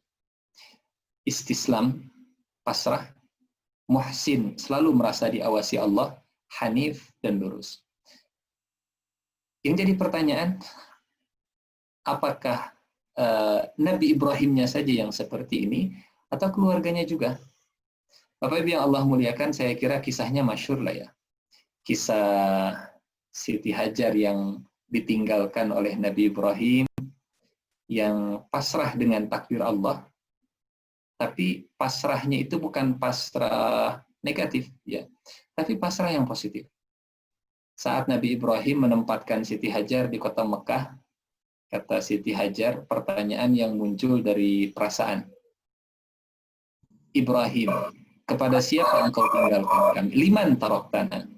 Istislam, pasrah. Muhsin, selalu merasa diawasi Allah. Hanif, dan lurus. Yang jadi pertanyaan, apakah Nabi Ibrahimnya saja yang seperti ini, atau keluarganya juga? Bapak Ibu yang Allah muliakan, saya kira kisahnya masyhur lah ya. Kisah Siti Hajar yang ditinggalkan oleh Nabi Ibrahim, yang pasrah dengan takdir Allah, tapi pasrahnya itu bukan pasrah negatif, ya, tapi pasrah yang positif. Saat Nabi Ibrahim menempatkan Siti Hajar di kota Mekah, kata Siti Hajar, pertanyaan yang muncul dari perasaan. Ibrahim, kepada siapa engkau tinggalkan kami? Liman taroktana.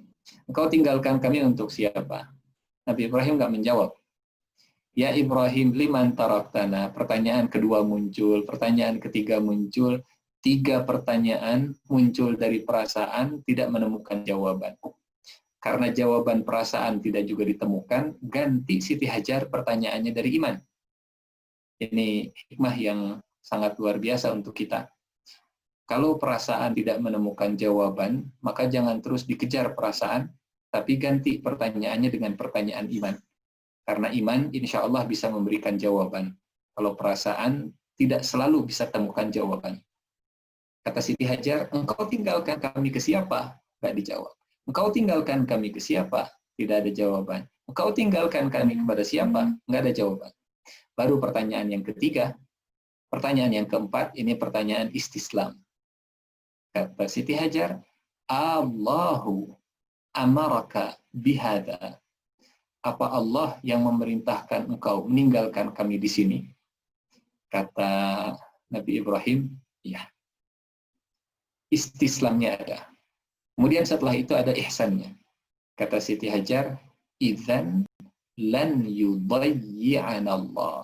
Engkau tinggalkan kami untuk siapa? Nabi Ibrahim nggak menjawab. Ya Ibrahim, liman taroktana. Pertanyaan kedua muncul, pertanyaan ketiga muncul. 3 pertanyaan muncul dari perasaan, tidak menemukan jawaban. Karena jawaban perasaan tidak juga ditemukan, ganti Siti Hajar pertanyaannya dari iman. Ini hikmah yang sangat luar biasa untuk kita. Kalau perasaan tidak menemukan jawaban, maka jangan terus dikejar perasaan, tapi ganti pertanyaannya dengan pertanyaan iman. Karena iman insya Allah bisa memberikan jawaban. Kalau perasaan tidak selalu bisa temukan jawaban. Kata Siti Hajar, engkau tinggalkan kami ke siapa? Nggak dijawab. Engkau tinggalkan kami ke siapa? Tidak ada jawaban. Engkau tinggalkan kami kepada siapa? Nggak ada jawaban. Baru pertanyaan yang ketiga. Pertanyaan yang keempat, ini pertanyaan istislam. Kata Siti Hajar, Allahu amaraka bihada. Apa Allah yang memerintahkan engkau meninggalkan kami di sini? Kata Nabi Ibrahim, ya. Istislamnya ada. Kemudian setelah itu ada ihsannya. Kata Siti Hajar, idzan lan yudayyi'ana Allah.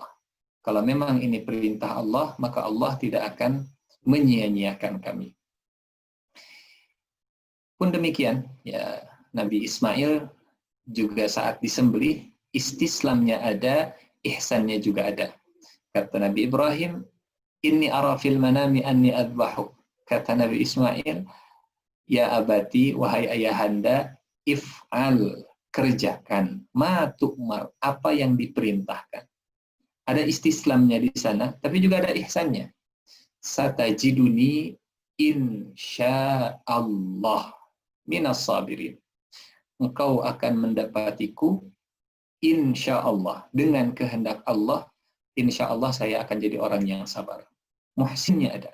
Kalau memang ini perintah Allah, maka Allah tidak akan menyia-nyiakan kami. Pun demikian, ya, Nabi Ismail juga saat disembelih, istislamnya ada, ihsannya juga ada. Kata Nabi Ibrahim, inni ara fil manami anni adbahu. Kata Nabi Ismail, ya abati, wahai ayahanda, if'al, kerjakan, ma tu'mar, apa yang diperintahkan. Ada istislamnya di sana, tapi juga ada ihsannya. Satajiduni insyaallah minas sabirin. Engkau akan mendapatiku insyaallah, dengan kehendak Allah, insyaallah saya akan jadi orang yang sabar. Muhsinnya ada.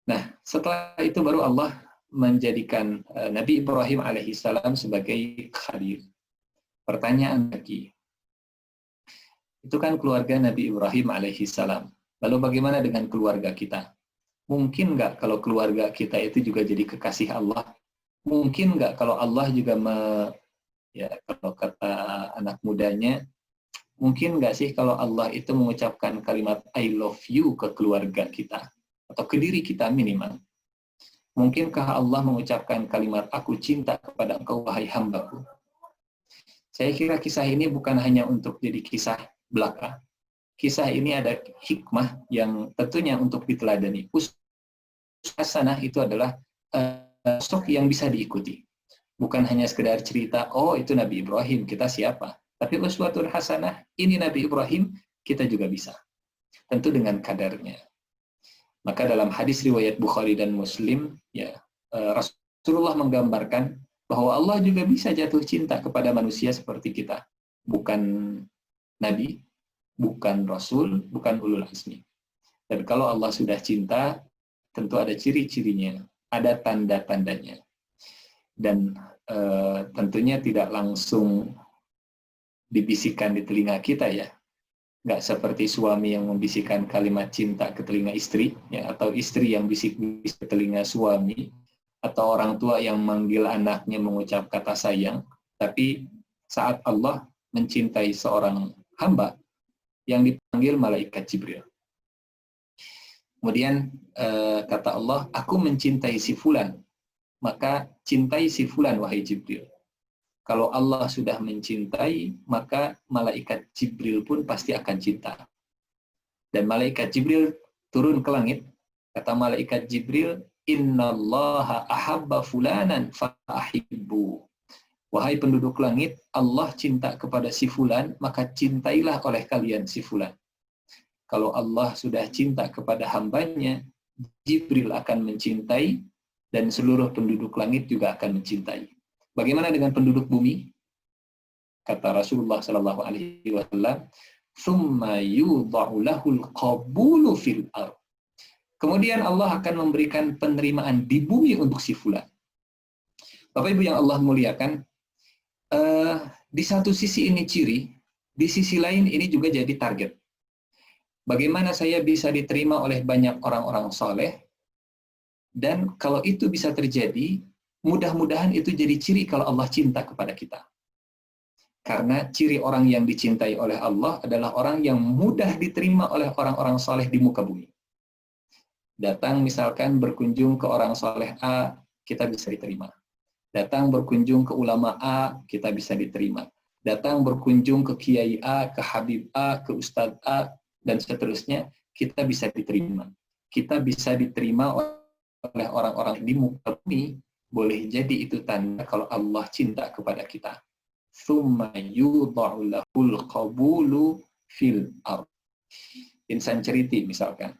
Nah, setelah itu baru Allah menjadikan Nabi Ibrahim alaihissalam sebagai khalil. Pertanyaan lagi, itu kan keluarga Nabi Ibrahim alaihissalam. Lalu bagaimana dengan keluarga kita? Mungkin nggak kalau keluarga kita itu juga jadi kekasih Allah? Mungkin nggak kalau Allah juga ya kalau kata anak mudanya, mungkin nggak sih kalau Allah itu mengucapkan kalimat I love you ke keluarga kita? Atau ke diri kita minimal. Mungkinkah Allah mengucapkan kalimat aku cinta kepada engkau wahai hambaku? Saya kira kisah ini bukan hanya untuk jadi kisah belaka. Kisah ini ada hikmah yang tentunya untuk diteladani. Hasanah itu adalah sosok yang bisa diikuti. Bukan hanya sekedar cerita, oh itu Nabi Ibrahim, kita siapa? Tapi uswatul hasanah, ini Nabi Ibrahim, kita juga bisa. Tentu dengan kadarnya. Maka dalam hadis riwayat Bukhari dan Muslim, ya, Rasulullah menggambarkan bahwa Allah juga bisa jatuh cinta kepada manusia seperti kita. Bukan Nabi, bukan Rasul, bukan ulul azmi. Dan kalau Allah sudah cinta, tentu ada ciri-cirinya, ada tanda-tandanya. dan tentunya tidak langsung dibisikkan di telinga kita ya, nggak seperti suami yang membisikkan kalimat cinta ke telinga istri ya, atau istri yang bisik-bisik ke telinga suami, atau orang tua yang manggil anaknya mengucap kata sayang. Tapi saat Allah mencintai seorang hamba, yang dipanggil malaikat Jibril. Kemudian kata Allah, aku mencintai si fulan, maka cintai si fulan wahai Jibril. Kalau Allah sudah mencintai, maka malaikat Jibril pun pasti akan cinta. Dan malaikat Jibril turun ke langit, kata malaikat Jibril, innallaha ahabba fulanan fa'ahibbu. Wahai penduduk langit, Allah cinta kepada si fulan, maka cintailah oleh kalian si fulan. Kalau Allah sudah cinta kepada hambanya, Jibril akan mencintai, dan seluruh penduduk langit juga akan mencintai. Bagaimana dengan penduduk bumi? Kata Rasulullah Shallallahu Alaihi Wasallam, "Tsumma yudha'u lahul qabulu fil ardh." Kemudian Allah akan memberikan penerimaan di bumi untuk si fulan. Bapak Ibu yang Allah muliakan, di satu sisi ini ciri, di sisi lain ini juga jadi target. Bagaimana saya bisa diterima oleh banyak orang-orang soleh, dan kalau itu bisa terjadi, mudah-mudahan itu jadi ciri kalau Allah cinta kepada kita. Karena ciri orang yang dicintai oleh Allah adalah orang yang mudah diterima oleh orang-orang soleh di muka bumi. Datang misalkan berkunjung ke orang soleh A, kita bisa diterima. Datang berkunjung ke ulama A, kita bisa diterima. Datang berkunjung ke kiai A, ke habib A, ke ustadz A, dan seterusnya, kita bisa diterima. Kita bisa diterima oleh orang-orang di muka bumi, boleh jadi itu tanda kalau Allah cinta kepada kita. Tsumma yudha'u lahul qabulu fil ardh. Insan Charity misalkan.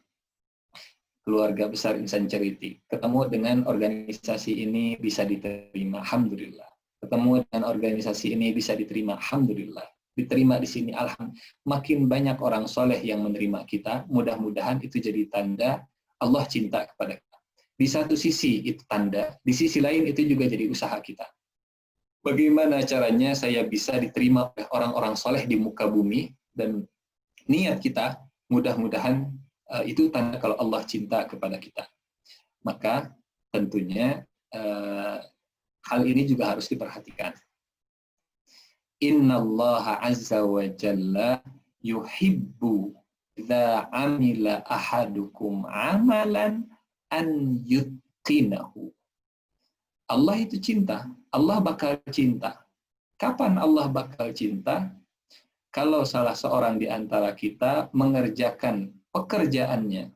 Keluarga besar Insan Charity. Ketemu dengan organisasi ini bisa diterima, alhamdulillah. Ketemu dengan organisasi ini bisa diterima, alhamdulillah. Diterima di sini, alhamdulillah. Makin banyak orang soleh yang menerima kita, mudah-mudahan itu jadi tanda Allah cinta kepada kita. Di satu sisi itu tanda, di sisi lain itu juga jadi usaha kita. Bagaimana caranya saya bisa diterima oleh orang-orang soleh di muka bumi, dan niat kita mudah-mudahan itu tanda kalau Allah cinta kepada kita. Maka tentunya hal ini juga harus diperhatikan. Innallaha azza wa jalla yuhibbu idza amila ahadukum amalan an yutqinahu. Allah itu cinta, Allah bakal cinta. Kapan Allah bakal cinta? Kalau salah seorang di antara kita mengerjakan pekerjaannya,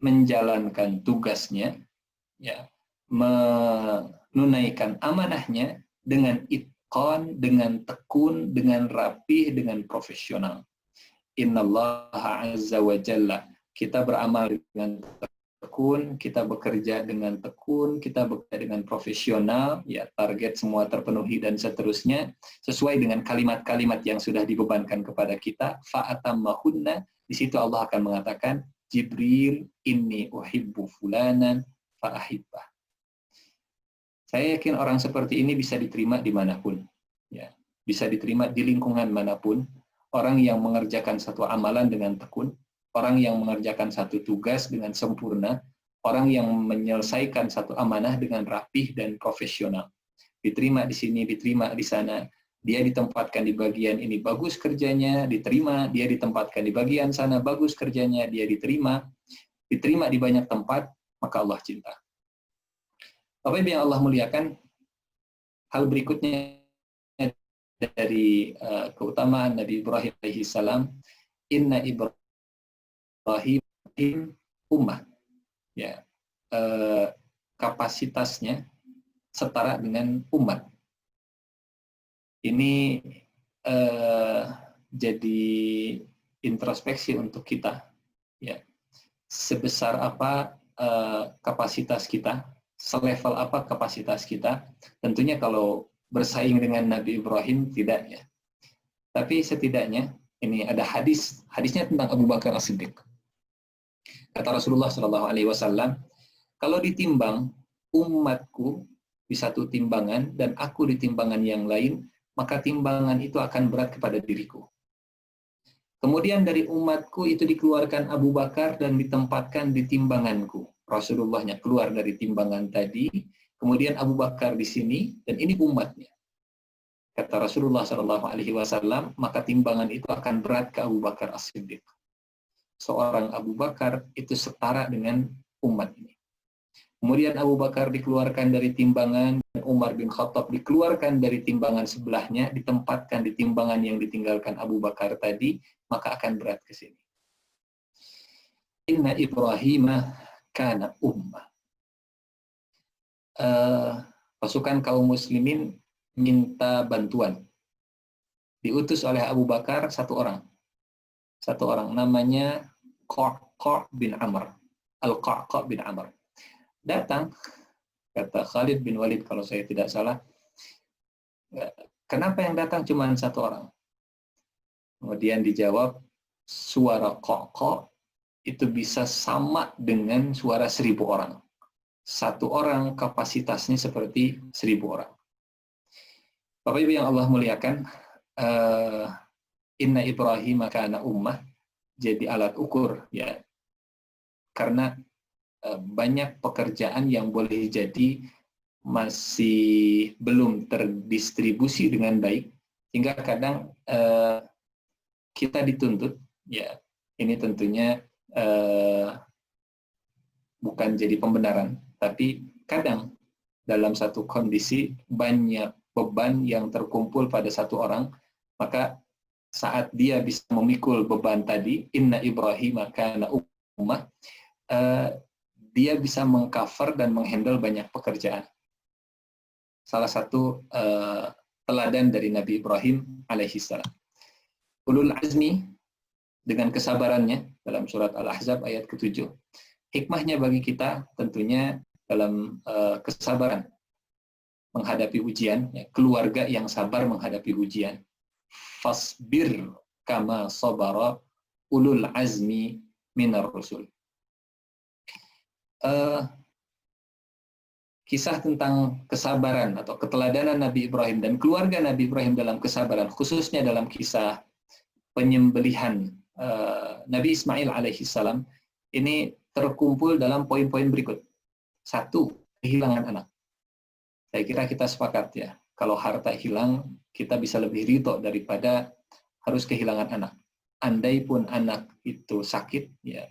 menjalankan tugasnya, ya, menunaikan amanahnya dengan itqan, dengan tekun, dengan rapih, dengan profesional. Innallaha azza wa jalla. Kita beramal dengan tekun, kita bekerja dengan tekun, kita bekerja dengan profesional, ya, target semua terpenuhi dan seterusnya, sesuai dengan kalimat-kalimat yang sudah dibebankan kepada kita, fa'atammahunna, di situ Allah akan mengatakan, Jibril, inni uhibbu fulanan fa'ahibbah. Saya yakin orang seperti ini bisa diterima dimanapun, ya, bisa diterima di lingkungan manapun, orang yang mengerjakan satu amalan dengan tekun, orang yang mengerjakan satu tugas dengan sempurna, orang yang menyelesaikan satu amanah dengan rapih dan profesional. Diterima di sini, diterima di sana. Dia ditempatkan di bagian ini, bagus kerjanya, diterima. Dia ditempatkan di bagian sana, bagus kerjanya, dia diterima. Diterima di banyak tempat, maka Allah cinta. Bapak Ibu yang Allah muliakan, hal berikutnya dari keutamaan Nabi Ibrahim alaihissalam, inna Ibrahim ummah, ya, kapasitasnya setara dengan umat. Ini jadi introspeksi untuk kita, ya, sebesar apa kapasitas kita, selevel apa kapasitas kita. Tentunya kalau bersaing dengan Nabi Ibrahim tidak, ya, tapi setidaknya ini ada hadisnya tentang Abu Bakar As-Siddiq. Kata Rasulullah SAW, kalau ditimbang umatku di satu timbangan dan aku di timbangan yang lain, maka timbangan itu akan berat kepada diriku. Kemudian dari umatku itu dikeluarkan Abu Bakar dan ditempatkan di timbanganku. Rasulullahnya keluar dari timbangan tadi, kemudian Abu Bakar di sini, dan ini umatnya. Kata Rasulullah SAW, maka timbangan itu akan berat ke Abu Bakar As-Siddiq. Seorang Abu Bakar itu setara dengan umat ini. Kemudian Abu Bakar dikeluarkan dari timbangan, dan Umar bin Khattab dikeluarkan dari timbangan sebelahnya, ditempatkan di timbangan yang ditinggalkan Abu Bakar tadi, maka akan berat ke sini. Inna Ibrahim kana ummah. Pasukan kaum muslimin minta bantuan. Diutus oleh Abu Bakar satu orang namanya Qaqa' bin Amr. Al-Qaqa' bin Amr. Datang, kata Khalid bin Walid kalau saya tidak salah, kenapa yang datang cuma satu orang? Kemudian dijawab, suara Qaqa' itu bisa sama dengan suara 1000 orang. Satu orang kapasitasnya seperti 1000 orang. Bapak Ibu yang Allah muliakan, Inna Ibrahim kana ummah jadi alat ukur, ya, karena banyak pekerjaan yang boleh jadi masih belum terdistribusi dengan baik, hingga kadang kita dituntut, ya, ini tentunya bukan jadi pembenaran, tapi kadang dalam satu kondisi banyak beban yang terkumpul pada satu orang, maka saat dia bisa memikul beban tadi, Inna Ibrahim kana ummah, dia bisa mengcover dan menghandle banyak pekerjaan. Salah satu teladan dari Nabi Ibrahim alaihissalam. Ulul azmi dengan kesabarannya dalam surat Al-Ahzab ayat ke-7. Hikmahnya bagi kita tentunya dalam kesabaran menghadapi ujian, ya, keluarga yang sabar menghadapi ujian. Fasbir kama sabara ulul azmi minar rusul. Kisah tentang kesabaran atau keteladanan Nabi Ibrahim dan keluarga Nabi Ibrahim dalam kesabaran, khususnya dalam kisah penyembelihan Nabi Ismail alaihissalam, ini terkumpul dalam poin-poin berikut. 1, kehilangan anak. Saya kira kita sepakat, ya, kalau harta hilang, kita bisa lebih ridho daripada harus kehilangan anak. Andai pun anak itu sakit, ya,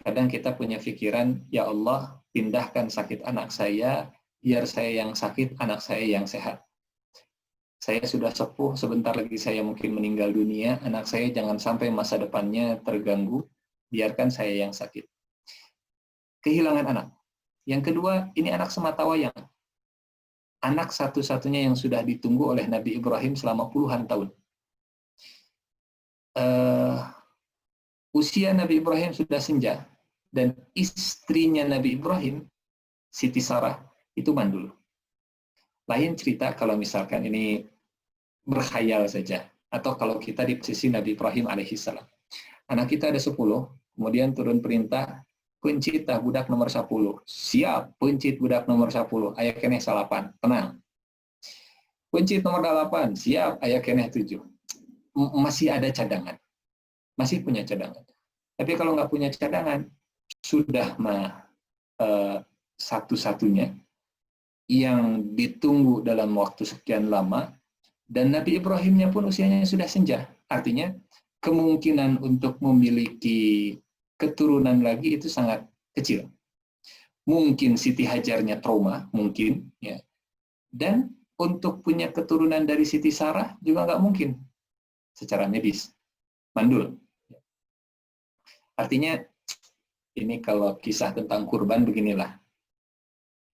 kadang kita punya pikiran, ya Allah, pindahkan sakit anak saya, biar saya yang sakit, anak saya yang sehat. Saya sudah sepuh, sebentar lagi saya mungkin meninggal dunia, anak saya jangan sampai masa depannya terganggu, biarkan saya yang sakit. Kehilangan anak. Yang kedua, ini anak sematawayang. Anak satu-satunya yang sudah ditunggu oleh Nabi Ibrahim selama puluhan tahun. Usia Nabi Ibrahim sudah senja, dan istrinya Nabi Ibrahim, Siti Sarah, itu mandul. Lain cerita kalau misalkan ini berkhayal saja, atau kalau kita di posisi Nabi Ibrahim alaihissalam. Anak kita ada 10, kemudian turun perintah, pencit budak nomor 10. Siap, pencit budak nomor 10. Aya keneh 8. Tenang. Pencit nomor 8. Siap, aya keneh 7. Masih ada cadangan. Masih punya cadangan. Tapi kalau nggak punya cadangan, sudah satu-satunya yang ditunggu dalam waktu sekian lama, dan Nabi Ibrahimnya pun usianya sudah senja. Artinya, kemungkinan untuk memiliki keturunan lagi itu sangat kecil. Mungkin Siti Hajarnya trauma, mungkin, ya. Dan untuk punya keturunan dari Siti Sarah juga nggak mungkin secara medis, mandul. Artinya ini kalau kisah tentang kurban beginilah.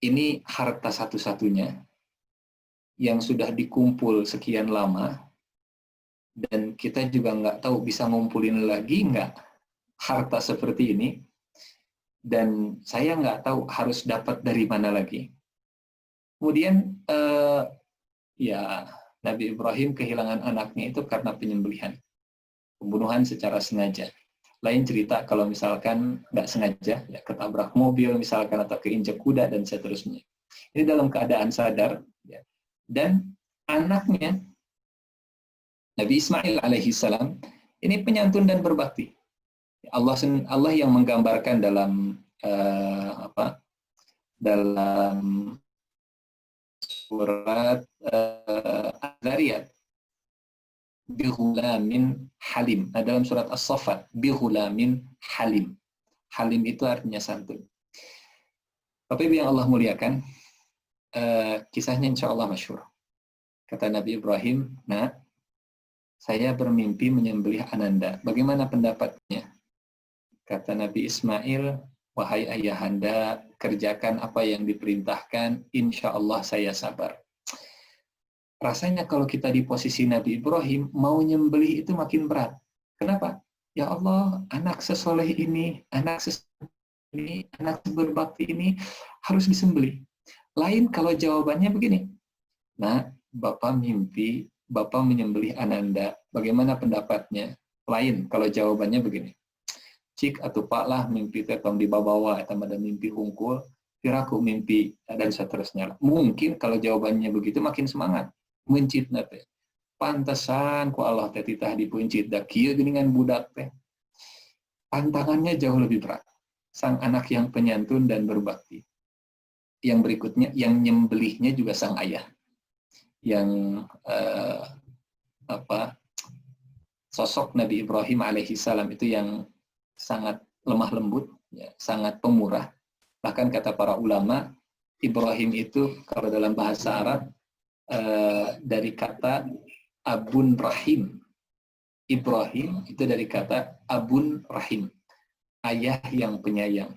Ini harta satu-satunya yang sudah dikumpul sekian lama, dan kita juga nggak tahu bisa ngumpulin lagi nggak harta seperti ini, dan saya nggak tahu harus dapat dari mana lagi. Kemudian ya, Nabi Ibrahim kehilangan anaknya itu karena penyembelihan, pembunuhan secara sengaja. Lain cerita kalau misalkan nggak sengaja, ya, ketabrak mobil misalkan, atau keinjak kuda dan seterusnya. Ini dalam keadaan sadar, ya. Dan anaknya Nabi Ismail alaihi salam ini penyantun dan berbakti. Allah yang menggambarkan dalam dalam surat Az-Zariyat, bihulamin halim. Nah, dalam surat As-Saffat, bihulamin halim. Halim itu artinya santun. Bapak Ibu yang Allah muliakan, kisahnya insya Allah masyhur. Kata Nabi Ibrahim, "Nah, saya bermimpi menyembelih ananda. Bagaimana pendapatnya?" Kata Nabi Ismail, "Wahai ayahanda, kerjakan apa yang diperintahkan, insya Allah saya sabar." Rasanya kalau kita di posisi Nabi Ibrahim, mau nyembelih itu makin berat. Kenapa? Ya Allah, anak sesoleh ini, anak berbakti ini harus disembelih. Lain kalau jawabannya begini, "Nah, Bapak mimpi, Bapak menyembelih ananda. Bagaimana pendapatnya?" Lain kalau jawabannya begini, "Cik atau Pak lah mimpi tetong di babawa, atau ada mimpi hungkul, piraku mimpi," dan seterusnya. Mungkin kalau jawabannya begitu makin semangat. Mencit teh. Pantesan ku Allah teh titah dipuncit da kieu geuningan budak teh. Tantangannya jauh lebih berat. Sang anak yang penyantun dan berbakti. Yang berikutnya, yang nyembelihnya juga sang ayah. Yang sosok Nabi Ibrahim alaihi salam itu yang sangat lemah lembut, ya, sangat pemurah. Bahkan kata para ulama, Ibrahim itu kalau dalam bahasa Arab dari kata abun rahim. Ibrahim itu dari kata abun rahim, ayah yang penyayang.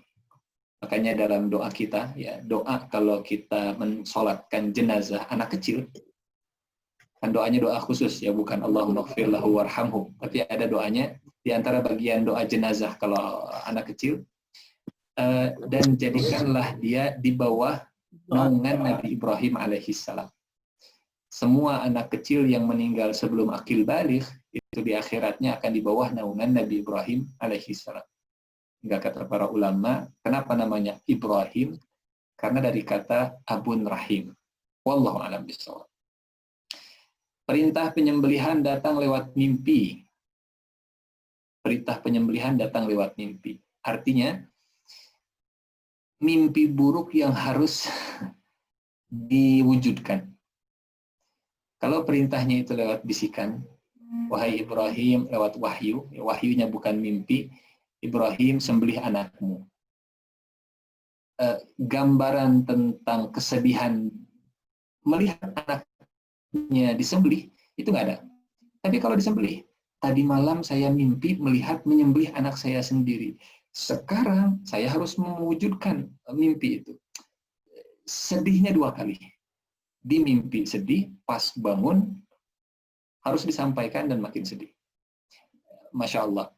Makanya dalam doa kita, ya, doa kalau kita mensolatkan jenazah anak kecil, kan doanya doa khusus, ya, bukan Allahumma ighfir lahu warhamhu, tapi ada doanya di antara bagian doa jenazah kalau anak kecil, dan jadikanlah dia di bawah naungan Nabi Ibrahim alaihissalam. Semua anak kecil yang meninggal sebelum akil baligh itu di akhiratnya akan di bawah naungan Nabi Ibrahim alaihissalam. Hingga kata para ulama, kenapa namanya Ibrahim? Karena dari kata abun rahim. Wallahu a'lam bishawab. Perintah penyembelihan datang lewat mimpi. Perintah penyembelihan datang lewat mimpi. Artinya, mimpi buruk yang harus diwujudkan. Kalau perintahnya itu lewat bisikan, wahai Ibrahim, lewat wahyu, wahyunya bukan mimpi, Ibrahim sembelih anakmu. Gambaran tentang kesedihan melihat anaknya disembelih, itu nggak ada. Tapi kalau disembelih, tadi malam saya mimpi melihat menyembelih anak saya sendiri. Sekarang saya harus mewujudkan mimpi itu. Sedihnya 2 kali. Di mimpi sedih, pas bangun harus disampaikan dan makin sedih. Masya Allah.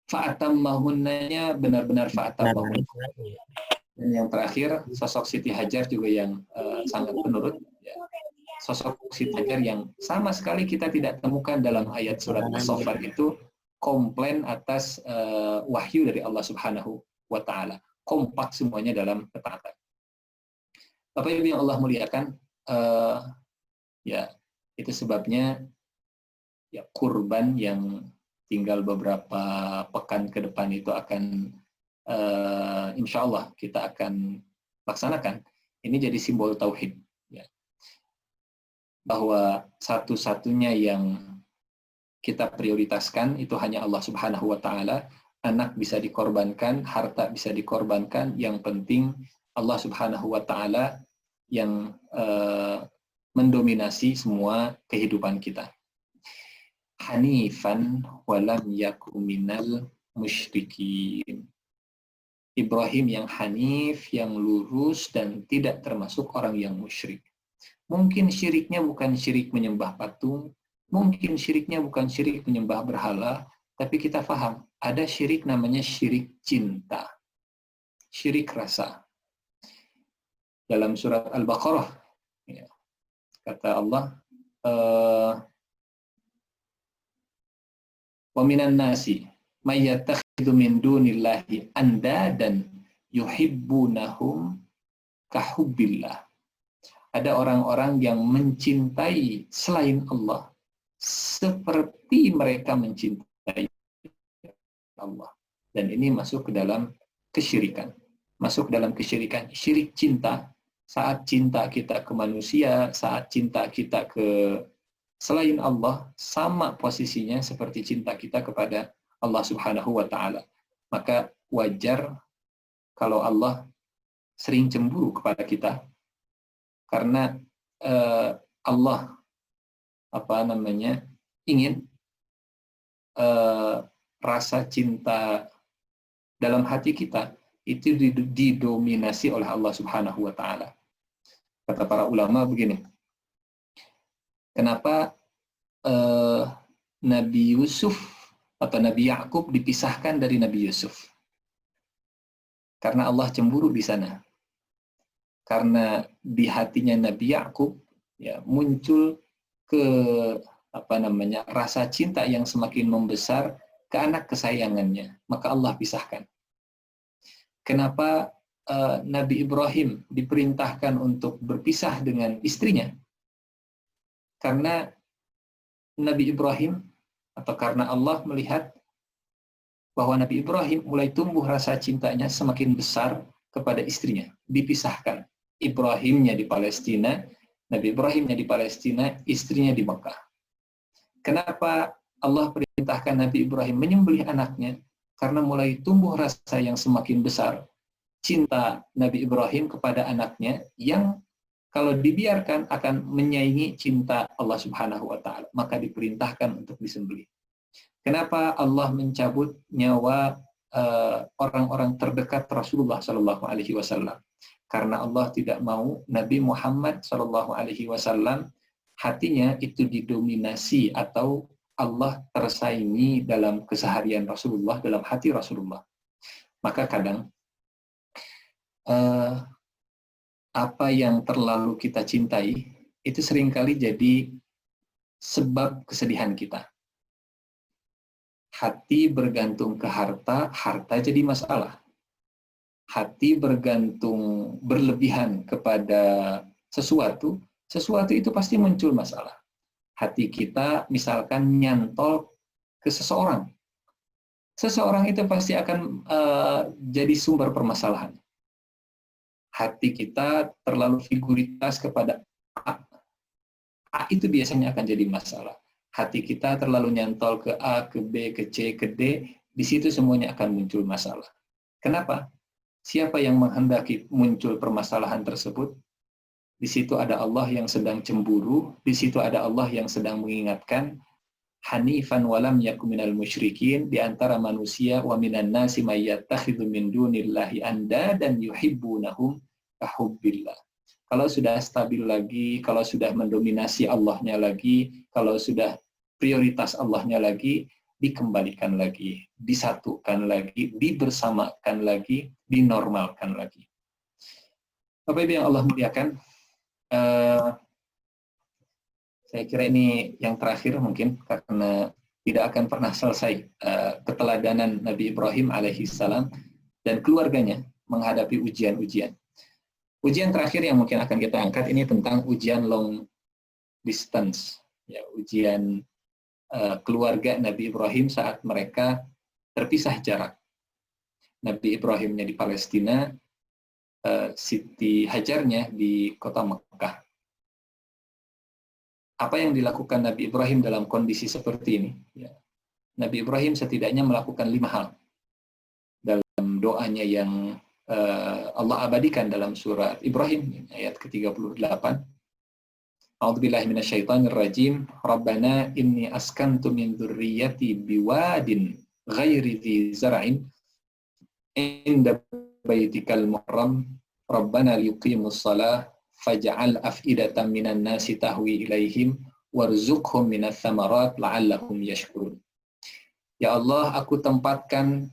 Fa'atammahunnya benar-benar fa'atammahun. Dan yang terakhir, sosok Siti Hajar juga yang sangat penurut. Ya. Sosok Siti Hajar yang sama sekali kita tidak temukan dalam ayat surat As-Saffat itu komplain atas wahyu dari Allah Subhanahu wa Ta'ala. Kompak semuanya dalam ketaatan. Bapak Ibu yang Allah muliakan, ya, itu sebabnya ya kurban yang tinggal beberapa pekan ke depan itu akan insya Allah kita akan laksanakan. Ini jadi simbol tauhid, ya. Bahwa satu-satunya yang kita prioritaskan itu hanya Allah Subhanahu wa Ta'ala. Anak bisa dikorbankan, harta bisa dikorbankan, yang penting Allah Subhanahu wa Ta'ala yang mendominasi semua kehidupan kita. Hanifan walam yaku minal musyrikin. Ibrahim yang hanif, yang lurus dan tidak termasuk orang yang musyrik. Mungkin syiriknya bukan syirik menyembah patung, mungkin syiriknya bukan syirik menyembah berhala, tapi kita paham, ada syirik namanya syirik cinta, syirik rasa. Dalam surat Al-Baqarah, ya, kata Allah, wa minan nasi may yattakhidhu min dunillahi andadan yuhibbunahum kahubbillah. Ada orang-orang yang mencintai selain Allah seperti mereka mencintai Allah. Dan ini masuk ke dalam kesyirikan. Masuk dalam kesyirikan, syirik cinta. Saat cinta kita ke manusia, saat cinta kita ke selain Allah, sama posisinya seperti cinta kita kepada Allah Subhanahu wa Ta'ala. Maka wajar kalau Allah sering cemburu kepada kita, karena Allah ingin rasa cinta dalam hati kita itu didominasi oleh Allah Subhanahu wa Ta'ala. Kata para ulama begini, kenapa Nabi Yusuf atau Nabi Yakub dipisahkan dari Nabi Yusuf? Karena Allah cemburu di sana. Karena di hatinya Nabi Yakub ya muncul rasa cinta yang semakin membesar ke anak kesayangannya, maka Allah pisahkan. Kenapa Nabi Ibrahim diperintahkan untuk berpisah dengan istrinya? Karena Nabi Ibrahim, atau karena Allah melihat bahwa Nabi Ibrahim mulai tumbuh rasa cintanya semakin besar kepada istrinya, dipisahkan. Ibrahimnya di Palestina, Nabi Ibrahimnya di Palestina, istrinya di Mekah. Kenapa Allah perintahkan Nabi Ibrahim menyembelih anaknya? Karena mulai tumbuh rasa yang semakin besar, cinta Nabi Ibrahim kepada anaknya yang kalau dibiarkan akan menyaingi cinta Allah Subhanahu wa Ta'ala, maka diperintahkan untuk disembelih. Kenapa Allah mencabut nyawa orang-orang terdekat Rasulullah Shallallahu Alaihi Wasallam? Karena Allah tidak mau Nabi Muhammad Shallallahu Alaihi Wasallam hatinya itu didominasi atau Allah tersaingi dalam keseharian Rasulullah, dalam hati Rasulullah. Maka kadang apa yang terlalu kita cintai itu seringkali jadi sebab kesedihan kita. Hati bergantung ke harta, harta jadi masalah. Hati bergantung berlebihan kepada sesuatu, sesuatu itu pasti muncul masalah. Hati kita misalkan nyantol ke seseorang, seseorang itu pasti akan jadi sumber permasalahan. Hati kita terlalu figuritas kepada A itu biasanya akan jadi masalah. Hati kita terlalu nyantol ke A, ke B, ke C, ke D, di situ semuanya akan muncul masalah. Kenapa? Siapa yang menghendaki muncul permasalahan tersebut? Di situ ada Allah yang sedang cemburu, di situ ada Allah yang sedang mengingatkan, hanifan walam yakum minal musyrikin, di antara manusia wa minan nasi may yattakhidhu min dunillahi andadan yuhibbunahum kahubbillah. Kalau sudah stabil lagi, kalau sudah mendominasi Allahnya lagi, kalau sudah prioritas Allahnya lagi, dikembalikan lagi, disatukan lagi, dibersamakan lagi, dinormalkan lagi. Bapak Ibu yang Allah muliakan, saya kira ini yang terakhir mungkin karena tidak akan pernah selesai keteladanan Nabi Ibrahim alaihissalam dan keluarganya menghadapi ujian-ujian. Ujian terakhir yang mungkin akan kita angkat ini tentang ujian long distance, ya, ujian keluarga Nabi Ibrahim saat mereka terpisah jarak. Nabi Ibrahimnya di Palestina, Siti Hajarnya di kota Mekah. Apa yang dilakukan Nabi Ibrahim dalam kondisi seperti ini? Ya. Nabi Ibrahim setidaknya melakukan 5 hal dalam doanya yang Allah abadikan dalam surat Ibrahim ayat ke-38. A'udzubillahi minasyaitonir rajim. Rabbana inni askantu min dzurriyyati biwadin ghairi dzi zar'in inda baitikal muharram. Rabbana liyuqimus shalah faj'al af'idatan minan nasi tahwi ilaihim warzuqhum minats tsamarat la'allahum yashkurun. Ya Allah, aku tempatkan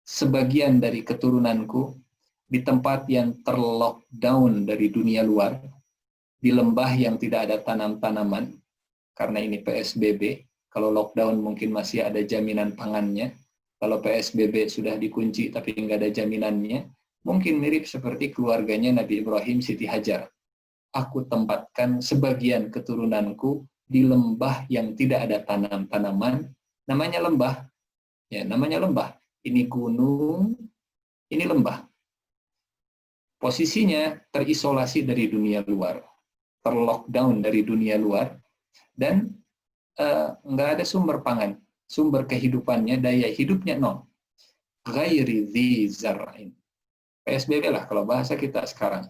sebagian dari keturunanku di tempat yang terlockdown dari dunia luar, di lembah yang tidak ada tanam-tanaman, karena ini PSBB. Kalau lockdown mungkin masih ada jaminan pangannya. Kalau PSBB sudah dikunci tapi nggak ada jaminannya, mungkin mirip seperti keluarganya Nabi Ibrahim, Siti Hajar. Aku tempatkan sebagian keturunanku di lembah yang tidak ada tanaman. Namanya lembah. Ya, namanya lembah. Ini gunung, ini lembah. Posisinya terisolasi dari dunia luar, terlockdown dari dunia luar, dan nggak ada sumber pangan, sumber kehidupannya, daya hidupnya nol. Ghairi dzi zar'in. PSBB lah kalau bahasa kita sekarang.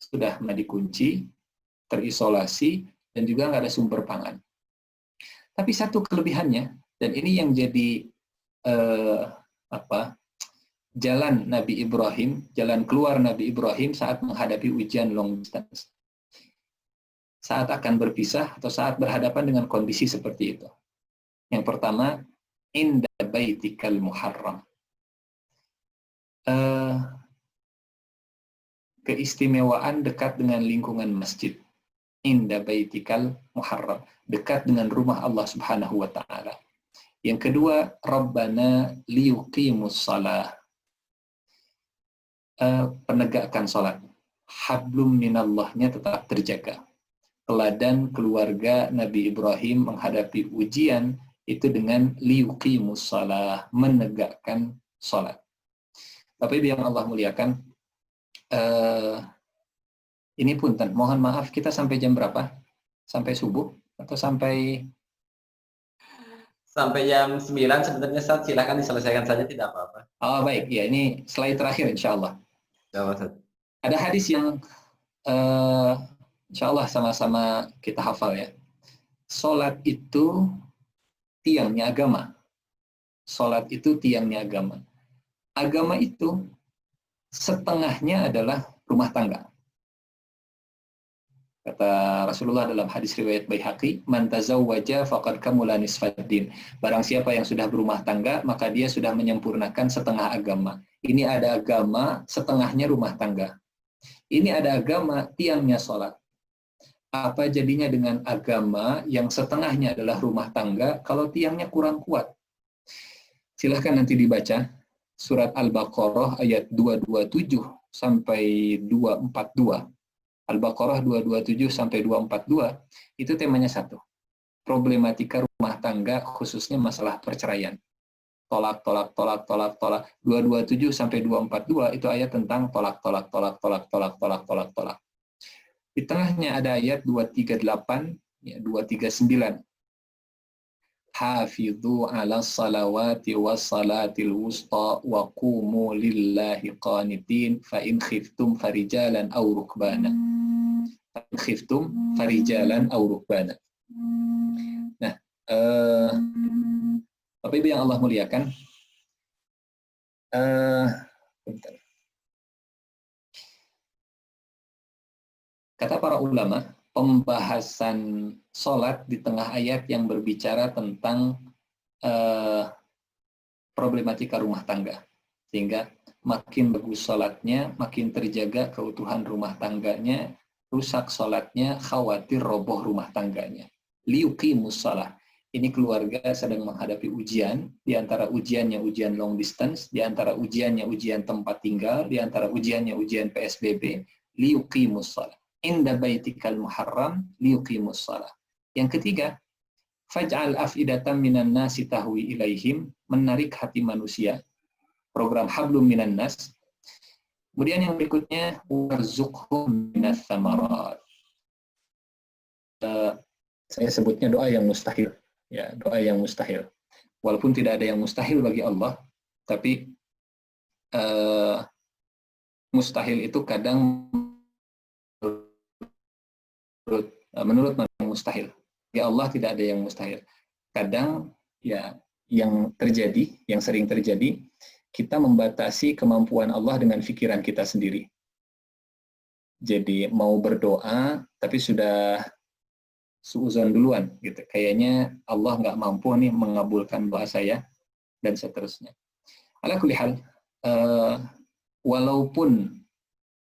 Sudah dikunci, terisolasi, dan juga nggak ada sumber pangan. Tapi satu kelebihannya, dan ini yang jadi jalan Nabi Ibrahim, jalan keluar Nabi Ibrahim saat menghadapi ujian long distance. Saat akan berpisah atau saat berhadapan dengan kondisi seperti itu. Yang pertama, inda baitikal muharram. Keistimewaan dekat dengan lingkungan masjid. Inda baitikal muharram. Dekat dengan rumah Allah Subhanahu wa ta'ala. Yang kedua, Rabbana liyuqimus shalah. Penegakan sholat. Hablum minallahnya tetap terjaga. Teladan keluarga Nabi Ibrahim menghadapi ujian itu dengan liyuqimus shalah, menegakkan sholat. Tapi yang Allah muliakan, ini punten, mohon maaf, kita sampai jam berapa? Sampai subuh? Atau sampai jam 9 sebenarnya, Ustaz. Silakan diselesaikan saja, tidak apa-apa. Oh baik, ya ini slide terakhir insya Allah. Ada hadis yang insya Allah sama-sama kita hafal ya. Salat itu tiangnya agama. Salat itu tiangnya agama. Agama itu setengahnya adalah rumah tangga. Kata Rasulullah dalam hadis riwayat Baihaqi, "Man tazawwaja faqad kamula nisfaddin." Barang siapa yang sudah berumah tangga, maka dia sudah menyempurnakan setengah agama. Ini ada agama, setengahnya rumah tangga. Ini ada agama, tiangnya sholat. Apa jadinya dengan agama yang setengahnya adalah rumah tangga kalau tiangnya kurang kuat? Silahkan nanti dibaca surat Al-Baqarah ayat 227 sampai 242. Al-Baqarah 227 sampai 242 itu temanya satu. Problematika rumah tangga khususnya masalah perceraian. Tolak. 227 sampai 242 itu ayat tentang tolak. Di tengahnya ada ayat 238 ya 239. Hafidhu 'alas salawati was salatil wusta wa qumu lillahi qanitin fa in khiftum farijalan aw rukbana. Khiftum farijalan aw rukbana. Nah, Bapak Ibu yang Allah muliakan, kata para ulama, pembahasan sholat di tengah ayat yang berbicara tentang problematika rumah tangga, sehingga makin bagus sholatnya, makin terjaga keutuhan rumah tangganya, rusak sholatnya, khawatir roboh rumah tangganya. Liyuqimus shalah. Ini keluarga sedang menghadapi ujian, di antara ujiannya ujian long distance, di antara ujiannya ujian tempat tinggal, di antara ujiannya ujian PSBB, liyuqimus shalah. Inda baitikal muharram liyuqimus shalah. Yang ketiga, faj'al af'idatan minan nasi tahwi ilaihim, menarik hati manusia. Program hablum minan nas. Kemudian yang berikutnya, warzuqhum minas tsamarat. Saya sebutnya doa yang mustahil. Ya, doa yang mustahil. Walaupun tidak ada yang mustahil bagi Allah, tapi mustahil itu kadang menurut yang mustahil. Ya Allah tidak ada yang mustahil. Kadang ya yang terjadi, yang sering terjadi, kita membatasi kemampuan Allah dengan pikiran kita sendiri. Jadi mau berdoa tapi sudah suuzon duluan gitu. Kayaknya Allah nggak mampu nih mengabulkan doa saya dan seterusnya. Ala kulli hal, walaupun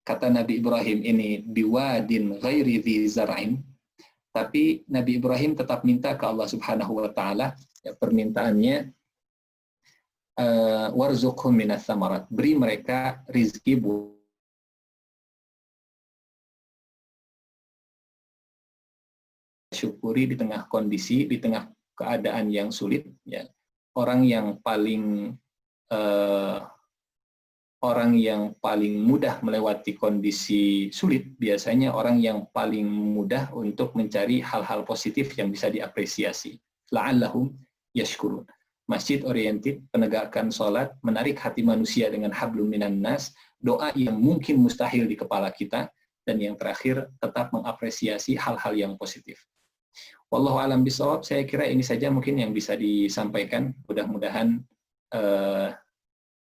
kata Nabi Ibrahim ini biwadin ghairi dzi zar'in, tapi Nabi Ibrahim tetap minta ke Allah Subhanahu wa taala, ya, permintaannya warzuqhum minas tsamarat, beri mereka rizki syukuri di tengah kondisi, di tengah keadaan yang sulit. Ya. Orang yang paling mudah melewati kondisi sulit biasanya orang yang paling mudah untuk mencari hal-hal positif yang bisa diapresiasi. La'allahum yashkurun. Masjid oriented, penegakan sholat, menarik hati manusia dengan hablum minan nas, doa yang mungkin mustahil di kepala kita, dan yang terakhir tetap mengapresiasi hal-hal yang positif. Wallahu a'lam bishawab. Saya kira ini saja mungkin yang bisa disampaikan. Mudah-mudahan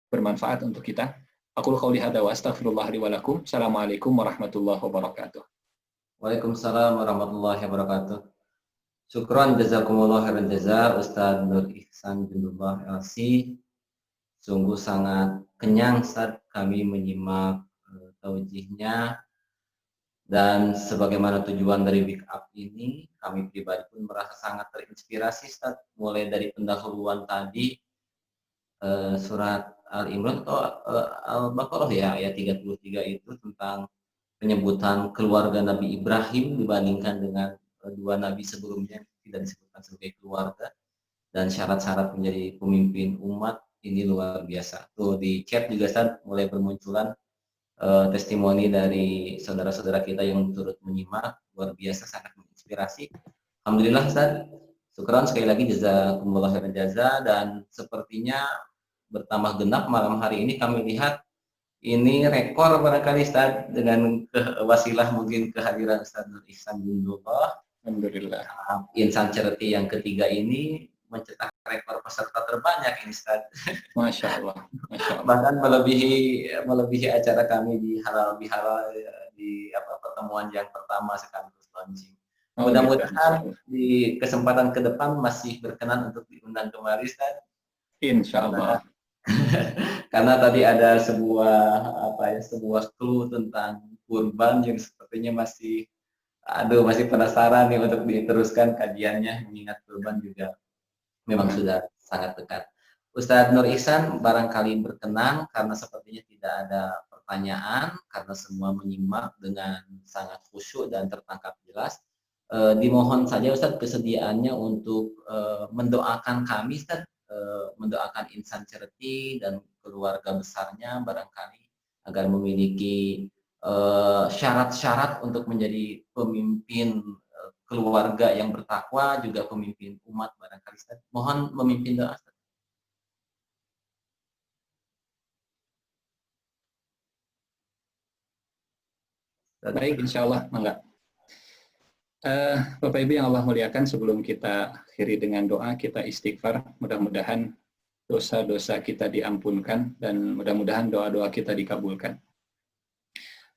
bermanfaat untuk kita. Aku qouli hadza wa astaghfirullah li wa lakum. Assalamualaikum warahmatullahi wabarakatuh. Waalaikumsalam warahmatullahi wabarakatuh. Syukran jazakumullah khairan jaza Ustaz Nur Ihsan Bindullah LC. Sungguh sangat kenyang saat kami menyimak taujihnya, dan sebagaimana tujuan dari Wake Up ini, kami pribadi pun merasa sangat terinspirasi Ustaz, mulai dari pendahuluan tadi surat Al-Imran atau Al-Baqarah ya, ayat 33 itu tentang penyebutan keluarga Nabi Ibrahim dibandingkan dengan dua nabi sebelumnya tidak disebutkan sebagai keluarga, dan syarat-syarat menjadi pemimpin umat ini luar biasa. Tuh di chat juga Ustaz mulai bermunculan testimoni dari saudara-saudara kita yang turut menyimak, luar biasa, sangat menginspirasi. Alhamdulillah Ustaz, syukran sekali lagi jazakumullah khairan jaza, dan sepertinya bertambah genap malam hari ini kami lihat ini rekor barangkali Ustaz dengan wasilah mungkin kehadiran Ustaz Nur Ihsan Bindullah. Alhamdulillah. Insan Charity yang ketiga ini mencetak rekor peserta terbanyak ini Ustaz. Masya Allah. Masya Allah. Bahkan melebihi acara kami di halal bihalal di pertemuan yang pertama sekaligus launching. Mudah-mudahan di kesempatan ke depan masih berkenan untuk diundang kemari Ustaz. Insya Allah. Karena tadi ada sebuah clue tentang kurban yang sepertinya masih penasaran nih untuk diteruskan kajiannya, mengingat kurban juga memang sudah sangat dekat. Ustadz Nur Ihsan barangkali berkenan karena sepertinya tidak ada pertanyaan, karena semua menyimak dengan sangat khusyuk dan tertangkap jelas. Dimohon saja Ustadz kesediaannya untuk mendoakan kami Ustadz, mendoakan Insan Charity dan keluarga besarnya barangkali agar memiliki syarat-syarat untuk menjadi pemimpin keluarga yang bertakwa, juga pemimpin umat barangkali Ustaz. Mohon memimpin doa Ustaz. Baik, insya Allah, enggak. Bapak Ibu yang Allah muliakan, sebelum kita akhiri dengan doa, kita istighfar. Mudah-mudahan dosa-dosa kita diampunkan dan mudah-mudahan doa-doa kita dikabulkan.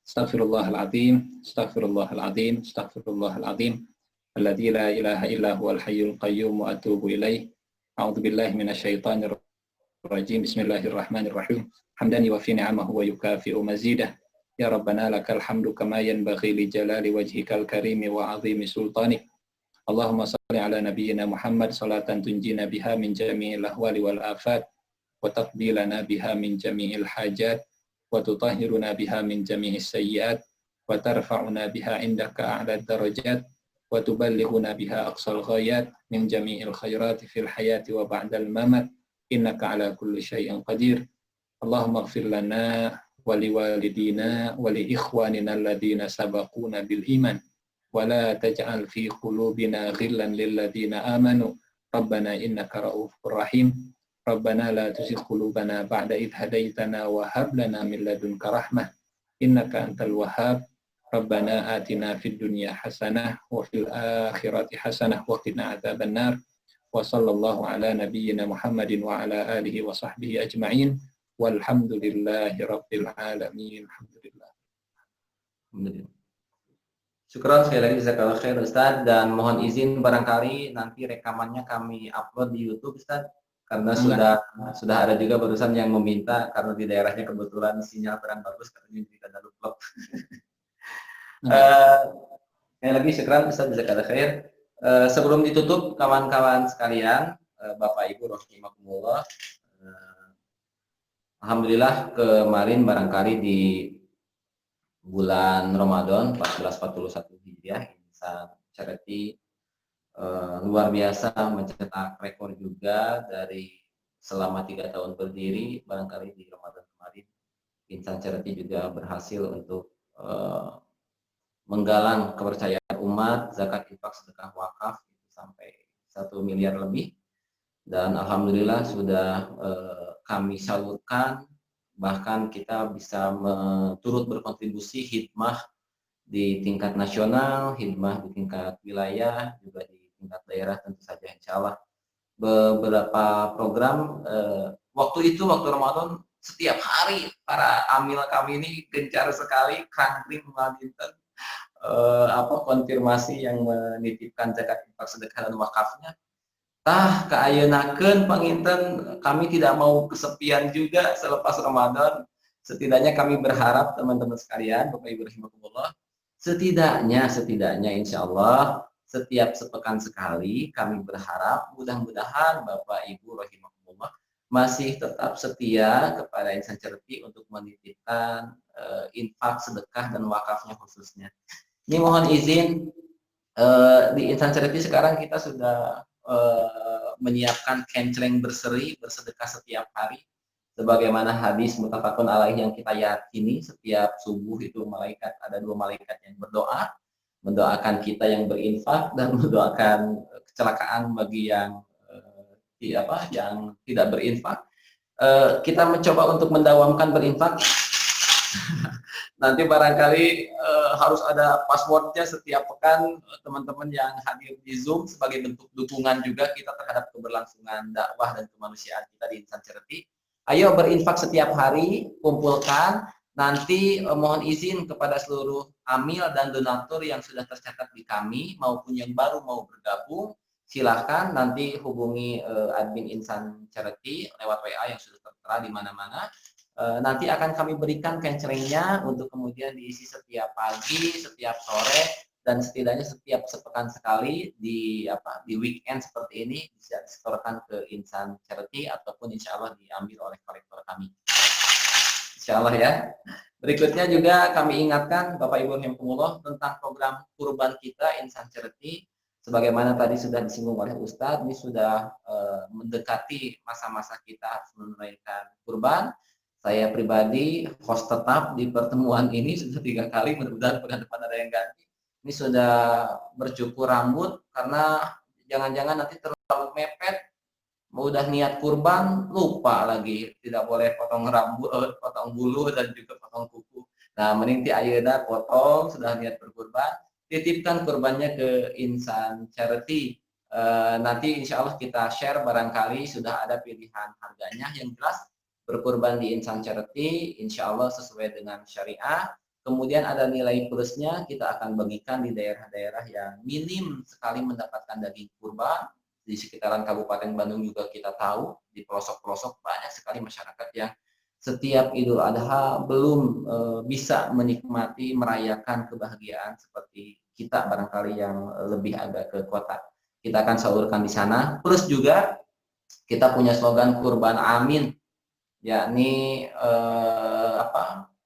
Astaghfirullahaladzim, astaghfirullahaladzim, astaghfirullahaladzim. Alladzi la ilaha illa huwal hayyul qayyum wa atubu ilaih. A'udzubillahi minasyaitonir rajim. Bismillahirrahmanirrahim. Hamdan yuwaffi ni'amahu wa yukafi'u mazidah. Ya Rabbana lakal hamdu kama yanbaghi li jalali wajhikal karimi wa 'azimi sultanik. Allahumma shalli ala nabiyyina Muhammad salatan tunjina biha min jami'il ahwali wal afat wa taqbilana biha min jami'il hajat wa tutahhiruna biha min jami'is sayyi'at wa tarfa'una biha indaka a'la darajat wa tuballighuna biha aqsal ghayat min jami'il khairati fil hayati wa ba'dal mamat innaka ala kulli syai'in qadir. Allahumma ighfir lana wa liwalidina wa li ikhwanina alladhina sabaquna bil iman wa la taj'al fi qulubina ghillan lil ladzina amanu rabbana innaka ra'ufur rahim. Rabbana la tuzigh qulubana ba'da idh hadaitana wa hab lana min ladunka rahmah innaka antal wahhab. Rabbana atina fid dunya hasanah wa fil akhirati hasanah wa qina adzabannar. Wa sallallahu ala nabiyyina Muhammadin wa ala alihi wa sahbihi ajma'in. Walhamdulillahi rabbil alamin. Alhamdulillah. Syukran sekali lagi jazakallahu khair Ustaz, dan mohon izin barangkali nanti rekamannya kami upload di YouTube Ustaz, karena sudah ada juga barusan yang meminta karena di daerahnya kebetulan sinyal kurang bagus, katanya tidak ada vlog. Sekali lagi syukran Ustaz, jazakallahu khair. Sebelum ditutup kawan-kawan sekalian, Bapak Ibu rahimakumullah, alhamdulillah kemarin barangkali di bulan Ramadan 1441 Hijriah, Insan Charity luar biasa, mencetak rekor juga dari selama 3 tahun berdiri. Barangkali di Ramadan kemarin Insan Charity juga berhasil untuk menggalang kepercayaan umat, zakat, infak, sedekah, wakaf itu sampai 1 miliar lebih, dan alhamdulillah sudah kami salurkan, bahkan kita bisa turut berkontribusi hikmah di tingkat nasional, hikmah di tingkat wilayah, juga di tingkat daerah tentu saja, insya Allah. Beberapa program waktu Ramadan, setiap hari para amil kami ini gencar sekali krangkling melanjutkan konfirmasi yang menitipkan zakat, infak, sedekah, dan wakafnya. Tah keayenakeun panginten, kami tidak mau kesepian juga selepas Ramadan. Setidaknya kami berharap teman-teman sekalian, Bapak Ibu rahimakumullah, setidaknya insya Allah setiap sepekan sekali kami berharap mudah-mudahan Bapak Ibu rahimakumullah masih tetap setia kepada Insan Charity untuk menitipkan infak, sedekah, dan wakafnya khususnya. Ini mohon izin, di Insan Charity sekarang kita sudah menyiapkan kenceleng berseri, bersedekah setiap hari, sebagaimana hadis muttafaqun alaih yang kita yakini. Setiap subuh itu ada 2 malaikat yang berdoa, mendoakan kita yang berinfak dan mendoakan kecelakaan bagi yang yang tidak berinfak. Kita mencoba untuk mendawamkan berinfak. Nanti barangkali harus ada passwordnya setiap pekan, teman-teman yang hadir di Zoom, sebagai bentuk dukungan juga kita terhadap keberlangsungan dakwah dan kemanusiaan kita di Insan Charity. Ayo berinfak setiap hari, kumpulkan. Nanti mohon izin kepada seluruh amil dan donatur yang sudah tercatat di kami, maupun yang baru mau bergabung, silahkan nanti hubungi admin Insan Charity lewat WA yang sudah tertera di mana-mana. Nanti akan kami berikan kencelengnya untuk kemudian diisi setiap pagi, setiap sore, dan setidaknya setiap sepekan sekali di weekend seperti ini bisa disetorkan ke Insan Charity ataupun insya Allah diambil oleh kolektor kami. Insya Allah ya. Berikutnya juga kami ingatkan Bapak Ibu rahimakumullah tentang program kurban kita Insan Charity. Sebagaimana tadi sudah disinggung oleh Ustadz, ini sudah mendekati masa-masa kita harus menunaikan kurban. Saya pribadi host tetap di pertemuan ini sudah 3 kali, mudah-mudahan pekan depan ada yang ganti. Ini sudah bercukur rambut karena jangan-jangan nanti terlalu mepet, udah niat kurban lupa lagi, tidak boleh potong rambut, potong bulu, dan juga potong kuku. Nah, mending ti ayeuna potong, sudah niat berkurban, titipkan kurbannya ke Insan Charity. Nanti insya Allah kita share, barangkali sudah ada pilihan harganya. Yang jelas berkurban di Insan Charity insya Allah sesuai dengan syariah. Kemudian ada nilai plusnya, kita akan bagikan di daerah-daerah yang minim sekali mendapatkan daging kurban. Di sekitaran Kabupaten Bandung juga kita tahu, di pelosok-pelosok banyak sekali masyarakat yang setiap Idul Adha belum bisa menikmati, merayakan kebahagiaan seperti kita barangkali yang lebih agak ke kota. Kita akan salurkan di sana. Plus juga kita punya slogan kurban amin, yakni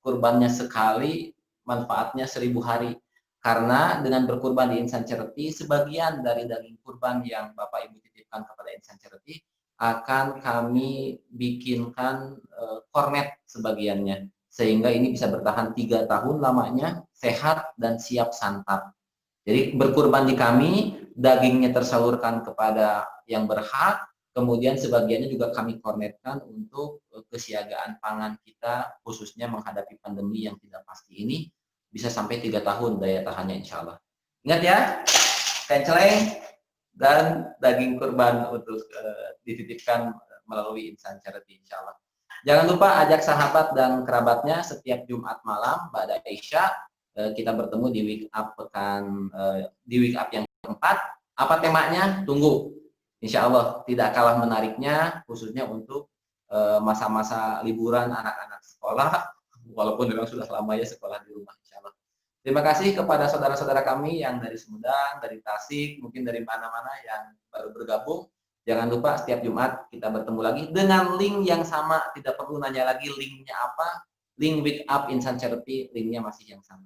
kurbannya sekali, manfaatnya 1000 hari. Karena dengan berkurban di Insan Charity, sebagian dari daging kurban yang Bapak Ibu titipkan kepada Insan Charity akan kami bikinkan kornet sebagiannya, sehingga ini bisa bertahan 3 tahun lamanya, sehat dan siap santap. Jadi berkurban di kami, dagingnya tersalurkan kepada yang berhak, kemudian sebagiannya juga kami kornetkan untuk kesiagaan pangan kita, khususnya menghadapi pandemi yang tidak pasti ini, bisa sampai 3 tahun daya tahannya insya Allah. Ingat ya, kenceleng dan daging kurban untuk dititipkan melalui Insan Charity insya Allah. Jangan lupa ajak sahabat dan kerabatnya setiap Jumat malam pada Isya, kita bertemu di week up yang keempat. Apa temanya? Tunggu. Insya Allah tidak kalah menariknya, khususnya untuk masa-masa liburan anak-anak sekolah, walaupun memang sudah lama ya sekolah di rumah, insya Allah. Terima kasih kepada saudara-saudara kami yang dari Sumedang, dari Tasik, mungkin dari mana-mana yang baru bergabung. Jangan lupa setiap Jumat kita bertemu lagi dengan link yang sama, tidak perlu nanya lagi linknya apa. Link Wake Up Insan Charity, linknya masih yang sama.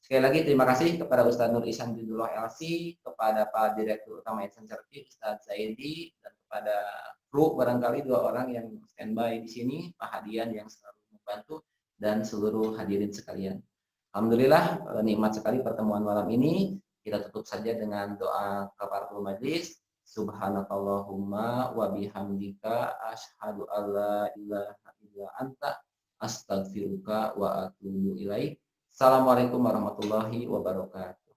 Sekali lagi terima kasih kepada Ustadz Nur Ihsan Bindullah LC, kepada Pak Direktur Utama Insan Certi Ustadz Zaidi, dan kepada kru barangkali 2 orang yang standby di sini, Pak Hadian yang selalu membantu, dan seluruh hadirin sekalian. Alhamdulillah nikmat sekali pertemuan malam ini. Kita tutup saja dengan doa kafaratul majlis. Subhanakallahumma wa bihamdika asyhadu alla ilaha illa anta astaghfiruka wa atubu ilaik. Assalamualaikum warahmatullahi wabarakatuh.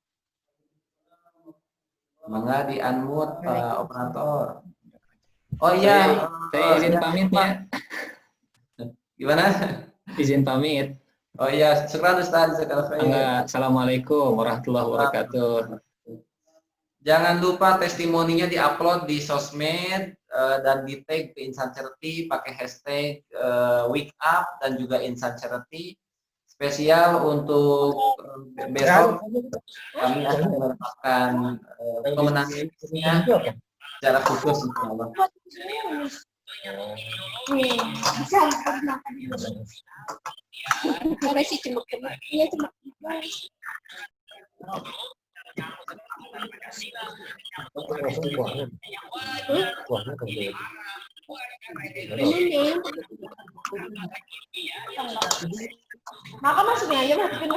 Mangga di unmute Pak Operator. Oh iya, saya izin pamit ya. Gimana? Izin pamit. Oh iya, syukran Ustaz. Assalamualaikum warahmatullahi wabarakatuh. Jangan lupa testimoninya diupload di sosmed dan di tag ke Insan Certi pakai hashtag Wake Up dan juga Insan Certi. Spesial untuk besok kami akan menetapkan pemenangnya secara khusus insyaallah. Maka masuknya aja masukin